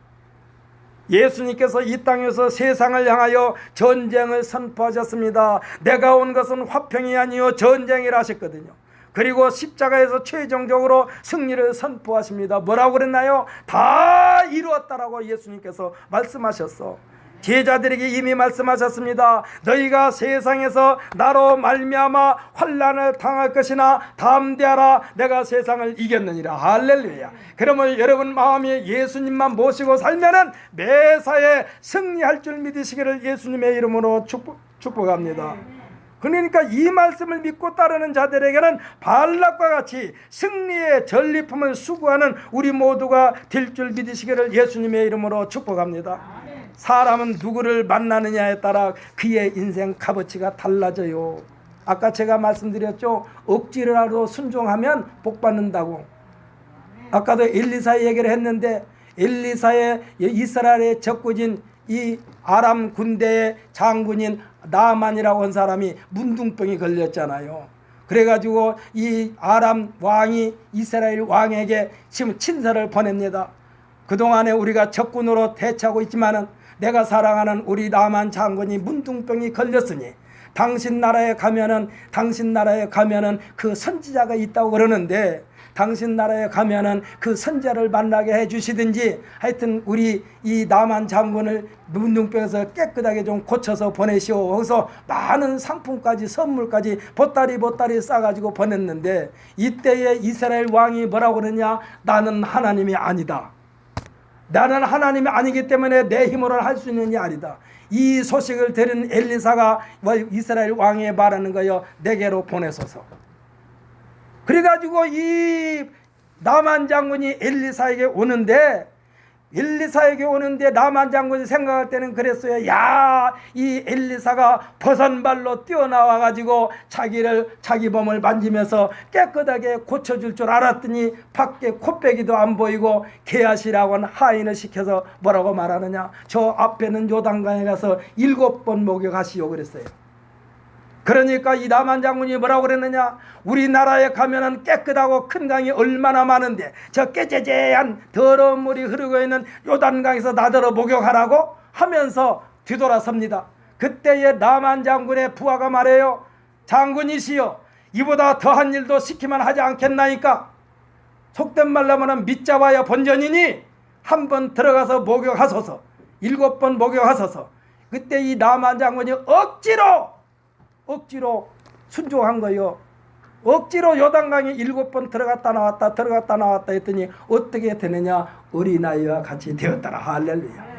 예수님께서 이 땅에서 세상을 향하여 전쟁을 선포하셨습니다. 내가 온 것은 화평이 아니요 전쟁이라 하셨거든요. 그리고 십자가에서 최종적으로 승리를 선포하십니다. 뭐라고 그랬나요? 다 이루었다라고 예수님께서 말씀하셨어. 제자들에게 이미 말씀하셨습니다. 너희가 세상에서 나로 말미암아 환난을 당할 것이나 담대하라, 내가 세상을 이겼느니라. 할렐루야. 그러면 여러분 마음에 예수님만 모시고 살면은 매사에 승리할 줄 믿으시기를 예수님의 이름으로 축복합니다. 그러니까 이 말씀을 믿고 따르는 자들에게는 발락과 같이 승리의 전리품을 수고하는 우리 모두가 될 줄 믿으시기를 예수님의 이름으로 축복합니다. 사람은 누구를 만나느냐에 따라 그의 인생 값어치가 달라져요. 아까 제가 말씀드렸죠. 억지로라도 순종하면 복 받는다고. 아까도 엘리사의 얘기를 했는데 엘리사의 이스라엘의 적군인 이 아람 군대의 장군인 나만이라고 한 사람이 문둥병이 걸렸잖아요. 그래가지고 이 아람 왕이 이스라엘 왕에게 지금 친서를 보냅니다. 그동안에 우리가 적군으로 대처하고 있지만은 내가 사랑하는 우리 나만 장군이 문둥병이 걸렸으니 당신 나라에 가면은 그 선지자가 있다고 그러는데 당신 나라에 가면은 그 선지자를 만나게 해주시든지 하여튼 우리 이 남한 장군을 문둥병에서 깨끗하게 좀 고쳐서 보내시오. 거기서 많은 상품까지 선물까지 보따리 싸가지고 보냈는데 이때에 이스라엘 왕이 뭐라고 그러냐? 나는 하나님이 아니다. 나는 하나님이 아니기 때문에 내 힘으로 할 수 있는 일이 아니다. 이 소식을 들은 엘리사가 이스라엘 왕에 말하는 거요. 내게로 보내소서. 그래가지고 이 나만 장군이 엘리사에게 오는데 나만 장군이 생각할 때는 그랬어요. 야, 이 엘리사가 버선발로 뛰어나와가지고 자기 몸을 만지면서 깨끗하게 고쳐줄 줄 알았더니 밖에 코빼기도 안 보이고 게하시라고 하인을 시켜서 뭐라고 말하느냐? 저 앞에는 요단강에 가서 7번 목욕하시오 그랬어요. 그러니까 이 나만 장군이 뭐라고 그랬느냐? 우리나라에 가면은 깨끗하고 큰 강이 얼마나 많은데 저 깨재재한 더러운 물이 흐르고 있는 요단강에서 나더러 목욕하라고 하면서 뒤돌아섭니다. 그때의 나만 장군의 부하가 말해요. 장군이시여, 이보다 더한 일도 시키면 하지 않겠나이까? 속된 말로 하면 밑잡아야 본전이니 한번 들어가서 목욕하소서. 7번 목욕하소서. 그때 이 나만 장군이 억지로 순종한 거요. 억지로 요단강에 7번 들어갔다 나왔다 했더니 어떻게 되느냐? 어린아이와 같이 되었더라. 할렐루야.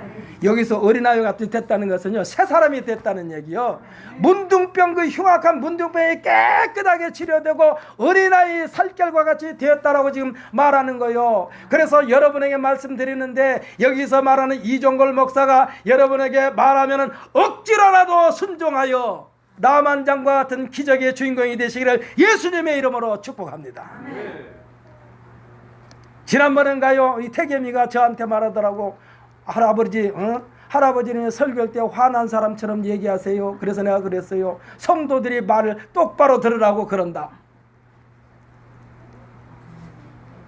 여기서 어린아이와 같이 됐다는 것은요, 새 사람이 됐다는 얘기요. 문둥병, 그 흉악한 문둥병이 깨끗하게 치료되고 어린아이 살결과 같이 되었다라고 지금 말하는 거요. 그래서 여러분에게 말씀드리는데 여기서 말하는 이종걸 목사가 여러분에게 말하면은 억지로라도 순종하여 나만 장과 같은 기적의 주인공이 되시기를 예수님의 이름으로 축복합니다. 지난번엔가요, 이 태겸이가 저한테 말하더라고. 할아버지는 설교할 때 화난 사람처럼 얘기하세요. 그래서 내가 그랬어요. 성도들이 말을 똑바로 들으라고 그런다.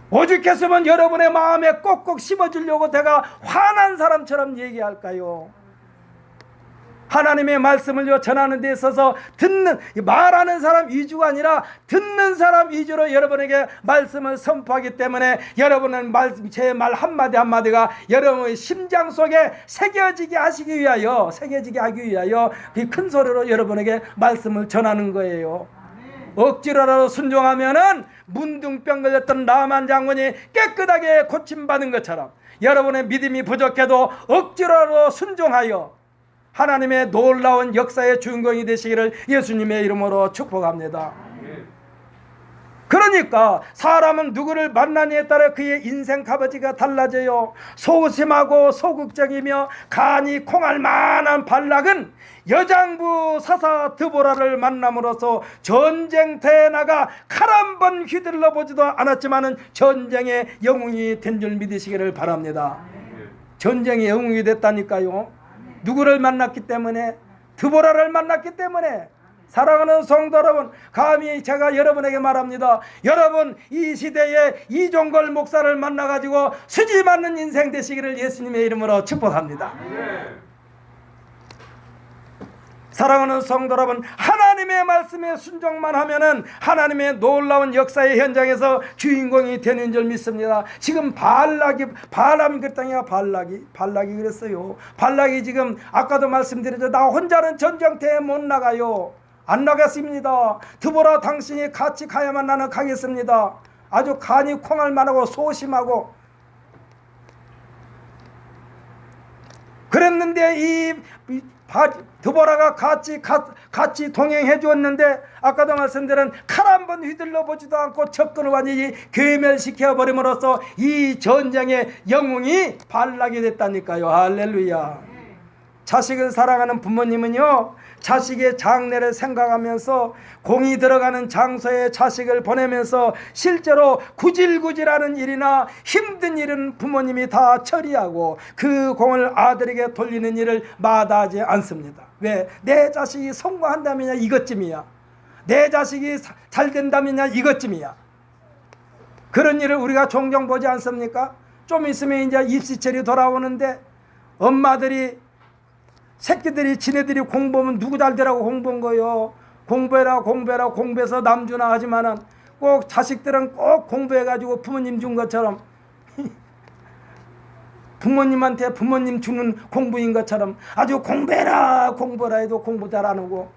오죽했으면 여러분의 마음에 꼭꼭 심어주려고 내가 화난 사람처럼 얘기할까요? 하나님의 말씀을 전하는 데 있어서 말하는 사람 위주가 아니라 듣는 사람 위주로 여러분에게 말씀을 선포하기 때문에 여러분은 제 말 한마디 한마디가 여러분의 심장 속에 새겨지게 하기 위하여 그 큰 소리로 여러분에게 말씀을 전하는 거예요. 억지로라도 순종하면은 문둥병 걸렸던 나만 장군이 깨끗하게 고침받은 것처럼 여러분의 믿음이 부족해도 억지로라도 순종하여 하나님의 놀라운 역사의 주인공이 되시기를 예수님의 이름으로 축복합니다. 그러니까 사람은 누구를 만나느냐에 따라 그의 인생 값어치가 달라져요. 소심하고 소극적이며 간이 콩알 만한 발락은 여장부 사사 드보라를 만남으로써 전쟁터에 나가 칼 한 번 휘둘러 보지도 않았지만은 전쟁의 영웅이 된 줄 믿으시기를 바랍니다. 전쟁의 영웅이 됐다니까요. 누구를 만났기 때문에? 드보라를 만났기 때문에. 사랑하는 성도 여러분, 감히 제가 여러분에게 말합니다. 여러분, 이 시대에 이종걸 목사를 만나가지고 수지 맞는 인생 되시기를 예수님의 이름으로 축복합니다. 사랑하는 성도 여러분, 하나님의 말씀에 순종만 하면은 하나님의 놀라운 역사의 현장에서 주인공이 되는 줄 믿습니다. 지금 발락이 그랬다니까. 발락이 그랬어요. 발락이 지금 아까도 말씀드렸죠. 나 혼자는 전쟁터에 못 나가요. 안 나갔습니다. 드보라 당신이 같이 가야만 나는 가겠습니다. 아주 간이 콩알만하고 소심하고 그랬는데 드보라가 같이 동행해 주었는데 아까도 말씀드린 칼 한 번 휘둘러 보지도 않고 적군을 완전히 괴멸시켜 버림으로써 이 전쟁의 영웅이 발락이 됐다니까요. 할렐루야. 자식을 사랑하는 부모님은요, 자식의 장래를 생각하면서 공이 들어가는 장소에 자식을 보내면서 실제로 구질구질하는 일이나 힘든 일은 부모님이 다 처리하고 그 공을 아들에게 돌리는 일을 마다하지 않습니다. 왜? 내 자식이 성공한다면야 이것쯤이야. 내 자식이 잘 된다면야 이것쯤이야. 그런 일을 우리가 종종 보지 않습니까? 좀 있으면 이제 입시철이 돌아오는데 엄마들이 새끼들이 지네들이 공부하면 누구 잘 되라고 공부한 거요. 공부해라 공부해서 남주나 하지만은 꼭 자식들은 꼭 공부해가지고 부모님 준 것처럼 부모님한테 부모님 주는 공부인 것처럼 아주 공부해라 해도 공부 잘 안 하고,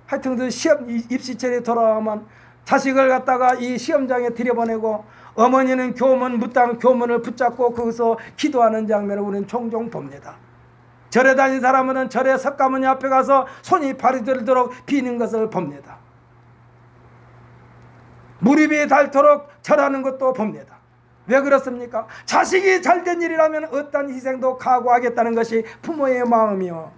하여튼 그 시험 입시철이 돌아오면 자식을 갖다가 이 시험장에 들여보내고 어머니는 교문 무당 교문을 붙잡고 거기서 기도하는 장면을 우리는 종종 봅니다. 절에 다닌 사람은 절에 석가모니 앞에 가서 손이 발이 들도록 비는 것을 봅니다. 무릎이 닳도록 절하는 것도 봅니다. 왜 그렇습니까? 자식이 잘된 일이라면 어떤 희생도 각오하겠다는 것이 부모의 마음이요.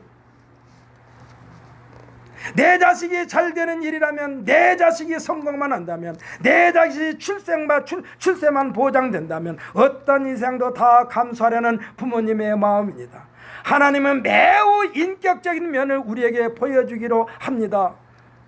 내 자식이 잘 되는 일이라면, 내 자식이 성공만 한다면, 내 자식이 출세만 보장된다면 어떤 희생도 다 감수하려는 부모님의 마음입니다. 하나님은 매우 인격적인 면을 우리에게 보여주기로 합니다.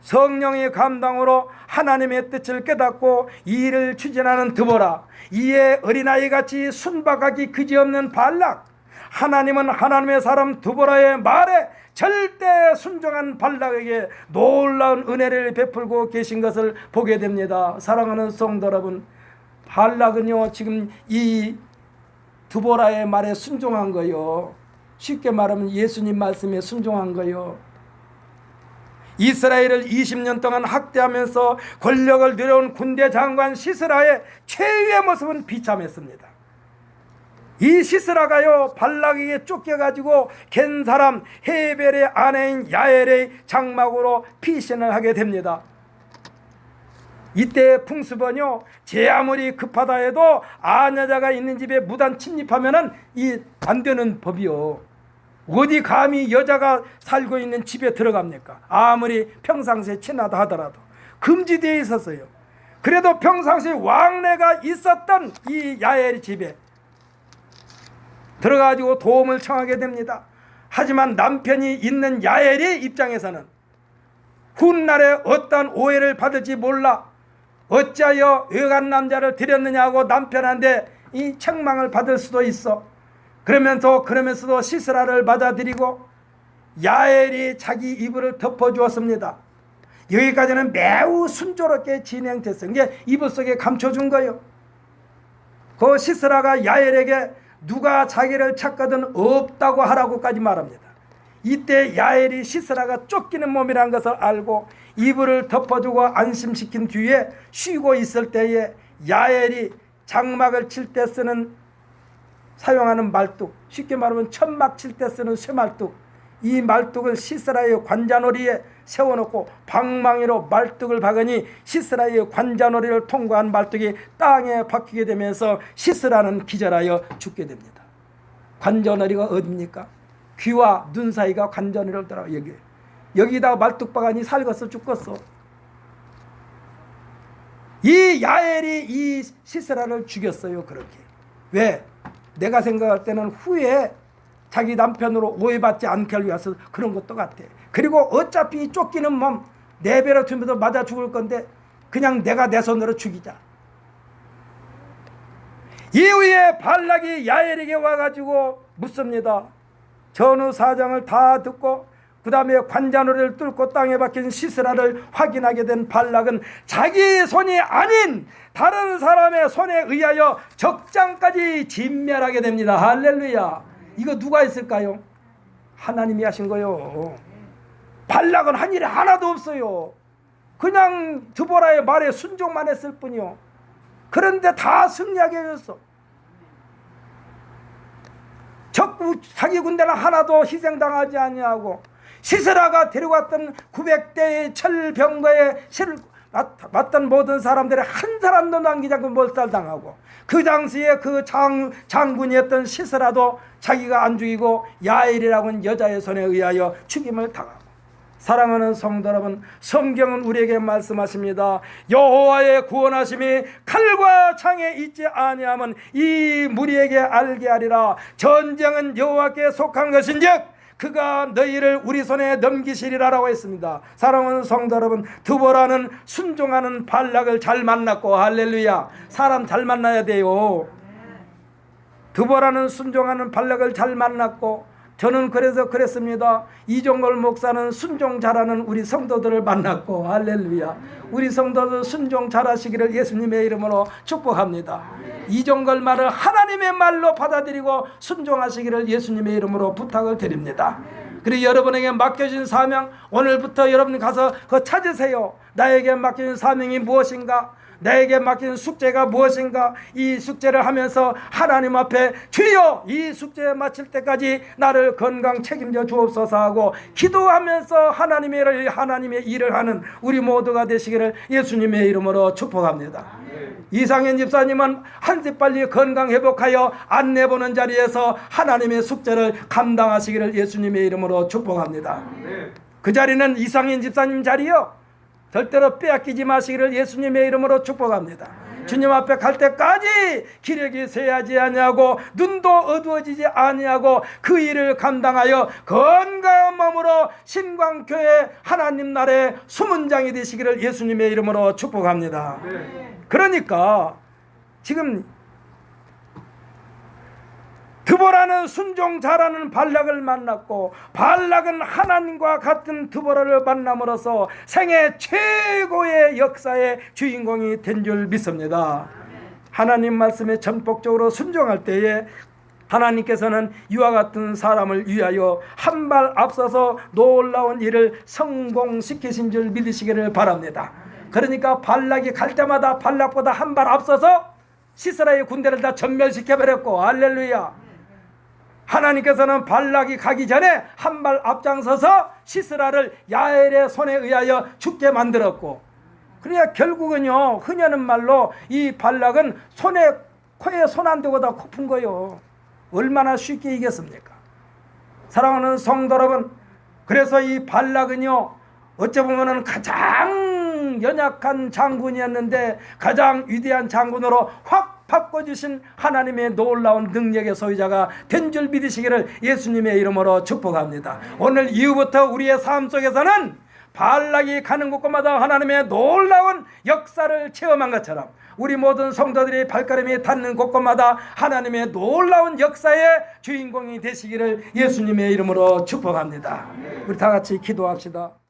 성령의 감당으로 하나님의 뜻을 깨닫고 이 일을 추진하는 드보라, 이에 어린아이같이 순박하기 그지없는 발락, 하나님은 하나님의 사람 드보라의 말에 절대 순종한 발락에게 놀라운 은혜를 베풀고 계신 것을 보게 됩니다. 사랑하는 성도 여러분, 발락은요 지금 이 드보라의 말에 순종한 거요. 쉽게 말하면 예수님 말씀에 순종한 거요. 이스라엘을 20년 동안 학대하면서 권력을 누려온 군대 장관 시스라의 최후의 모습은 비참했습니다. 이 시스라가요 발락에게 쫓겨가지고 겐 사람 헤벨의 아내인 야엘의 장막으로 피신을 하게 됩니다. 이때 풍습은요, 제 아무리 급하다 해도 아내자가 있는 집에 무단 침입하면은 이 안 되는 법이요. 어디 감히 여자가 살고 있는 집에 들어갑니까? 아무리 평상시에 친하다 하더라도 금지되어 있었어요. 그래도 평상시에 왕래가 있었던 이 야엘의 집에 들어가지고 도움을 청하게 됩니다. 하지만 남편이 있는 야엘의 입장에서는 훗날에 어떤 오해를 받을지 몰라 어찌하여 외간 남자를 들였느냐고 남편한테 이 책망을 받을 수도 있어. 그러면서도 시스라를 받아들이고 야엘이 자기 이불을 덮어주었습니다. 여기까지는 매우 순조롭게 진행됐어요. 이게 이불 속에 감춰준 거예요. 그 시스라가 야엘에게 누가 자기를 찾거든 없다고 하라고까지 말합니다. 이때 야엘이 시스라가 쫓기는 몸이라는 것을 알고 이불을 덮어주고 안심시킨 뒤에 쉬고 있을 때에 야엘이 장막을 칠 때 사용하는 말뚝, 쉽게 말하면 천막 칠 때 쓰는 쇠말뚝, 이 말뚝을 시스라의 관자놀이에 세워놓고 방망이로 말뚝을 박으니 시스라의 관자놀이를 통과한 말뚝이 땅에 박히게 되면서 시스라는 기절하여 죽게 됩니다. 관자놀이가 어디입니까? 귀와 눈 사이가 관자놀이를 따라 여기다가 말뚝 박으니 살겠어 죽겠어. 이 야엘이 이 시스라를 죽였어요. 그렇게. 왜? 내가 생각할 때는 후에 자기 남편으로 오해받지 않게 하기 위해서 그런 것도 같아. 그리고 어차피 쫓기는 몸 내버려 두면서 맞아 죽을 건데 그냥 내가 내 손으로 죽이자. 이후에 발락이 야엘에게 와가지고 묻습니다. 전후 사정을 다 듣고 그 다음에 관자놀이를 뚫고 땅에 박힌 시스라를 확인하게 된 발락은 자기 손이 아닌 다른 사람의 손에 의하여 적장까지 진멸하게 됩니다. 할렐루야. 이거 누가 했을까요? 하나님이 하신 거요. 발락은 한 일이 하나도 없어요. 그냥 드보라의 말에 순종만 했을 뿐이요. 그런데 다 승리하게 해줬어. 자기 군대는 하나도 희생당하지 아니하고 시스라가 데려갔던 900대의 철병거에 실을 맞던 모든 사람들이 한 사람도 남기지 않고 몰살당하고 그 당시에 그 장군이었던 시스라도 자기가 안 죽이고 야엘이라고는 여자의 손에 의하여 죽임을 당하고. 사랑하는 성도 여러분, 성경은 우리에게 말씀하십니다. 여호와의 구원하심이 칼과 창에 있지 아니하면 이 무리에게 알게 하리라. 전쟁은 여호와께 속한 것인즉 그가 너희를 우리 손에 넘기시리라라고 했습니다. 사랑하는 성도 여러분, 드보라는 순종하는 발락을 잘 만났고, 할렐루야, 사람 잘 만나야 돼요. 드보라는 순종하는 발락을 잘 만났고, 저는 그래서 그랬습니다. 이종걸 목사는 순종 잘하는 우리 성도들을 만났고, 할렐루야. 우리 성도들 순종 잘하시기를 예수님의 이름으로 축복합니다. 이종걸 말을 하나님의 말로 받아들이고 순종하시기를 예수님의 이름으로 부탁을 드립니다. 그리고 여러분에게 맡겨진 사명, 오늘부터 여러분 가서 그거 찾으세요. 나에게 맡겨진 사명이 무엇인가? 나에게 맡긴 숙제가 무엇인가? 이 숙제를 하면서 하나님 앞에 주여 이 숙제 마칠 때까지 나를 건강 책임져 주옵소서 하고 기도하면서 하나님의 일을 하는 우리 모두가 되시기를 예수님의 이름으로 축복합니다. 이상현 집사님은 한시 빨리 건강 회복하여 안내보는 자리에서 하나님의 숙제를 감당하시기를 예수님의 이름으로 축복합니다. 그 자리는 이상현 집사님 자리요, 절대로 빼앗기지 마시기를 예수님의 이름으로 축복합니다. 주님 앞에 갈 때까지 기력이 쇠하지 아니하고 눈도 어두워지지 아니하고 그 일을 감당하여 건강한 몸으로 신광교회 하나님 나라의 수문장이 되시기를 예수님의 이름으로 축복합니다. 그러니까 지금 드보라는 순종 잘하는 발락을 만났고, 발락은 하나님과 같은 드보라를 만남으로써 생애 최고의 역사의 주인공이 된 줄 믿습니다. 하나님 말씀에 전폭적으로 순종할 때에 하나님께서는 이와 같은 사람을 위하여 한 발 앞서서 놀라운 일을 성공시키신 줄 믿으시기를 바랍니다. 그러니까 발락이 갈 때마다 발락보다 한 발 앞서서 시스라의 군대를 다 전멸시켜버렸고, 할렐루야. 하나님께서는 발락이 가기 전에 한 발 앞장서서 시스라를 야엘의 손에 의하여 죽게 만들었고, 그러니까 결국은요, 흔히하는 말로 이 발락은 코에 손 안 대고 다 코푼 거예요. 얼마나 쉽게 이겼습니까? 사랑하는 성도 여러분, 그래서 이 발락은요, 어찌 보면은 가장 연약한 장군이었는데 가장 위대한 장군으로 확 바꿔주신 하나님의 놀라운 능력의 소유자가 된 줄 믿으시기를 예수님의 이름으로 축복합니다. 오늘 이후부터 우리의 삶 속에서는 발락이 가는 곳마다 하나님의 놀라운 역사를 체험한 것처럼 우리 모든 성도들이 발걸음이 닿는 곳마다 하나님의 놀라운 역사의 주인공이 되시기를 예수님의 이름으로 축복합니다. 우리 다 같이 기도합시다.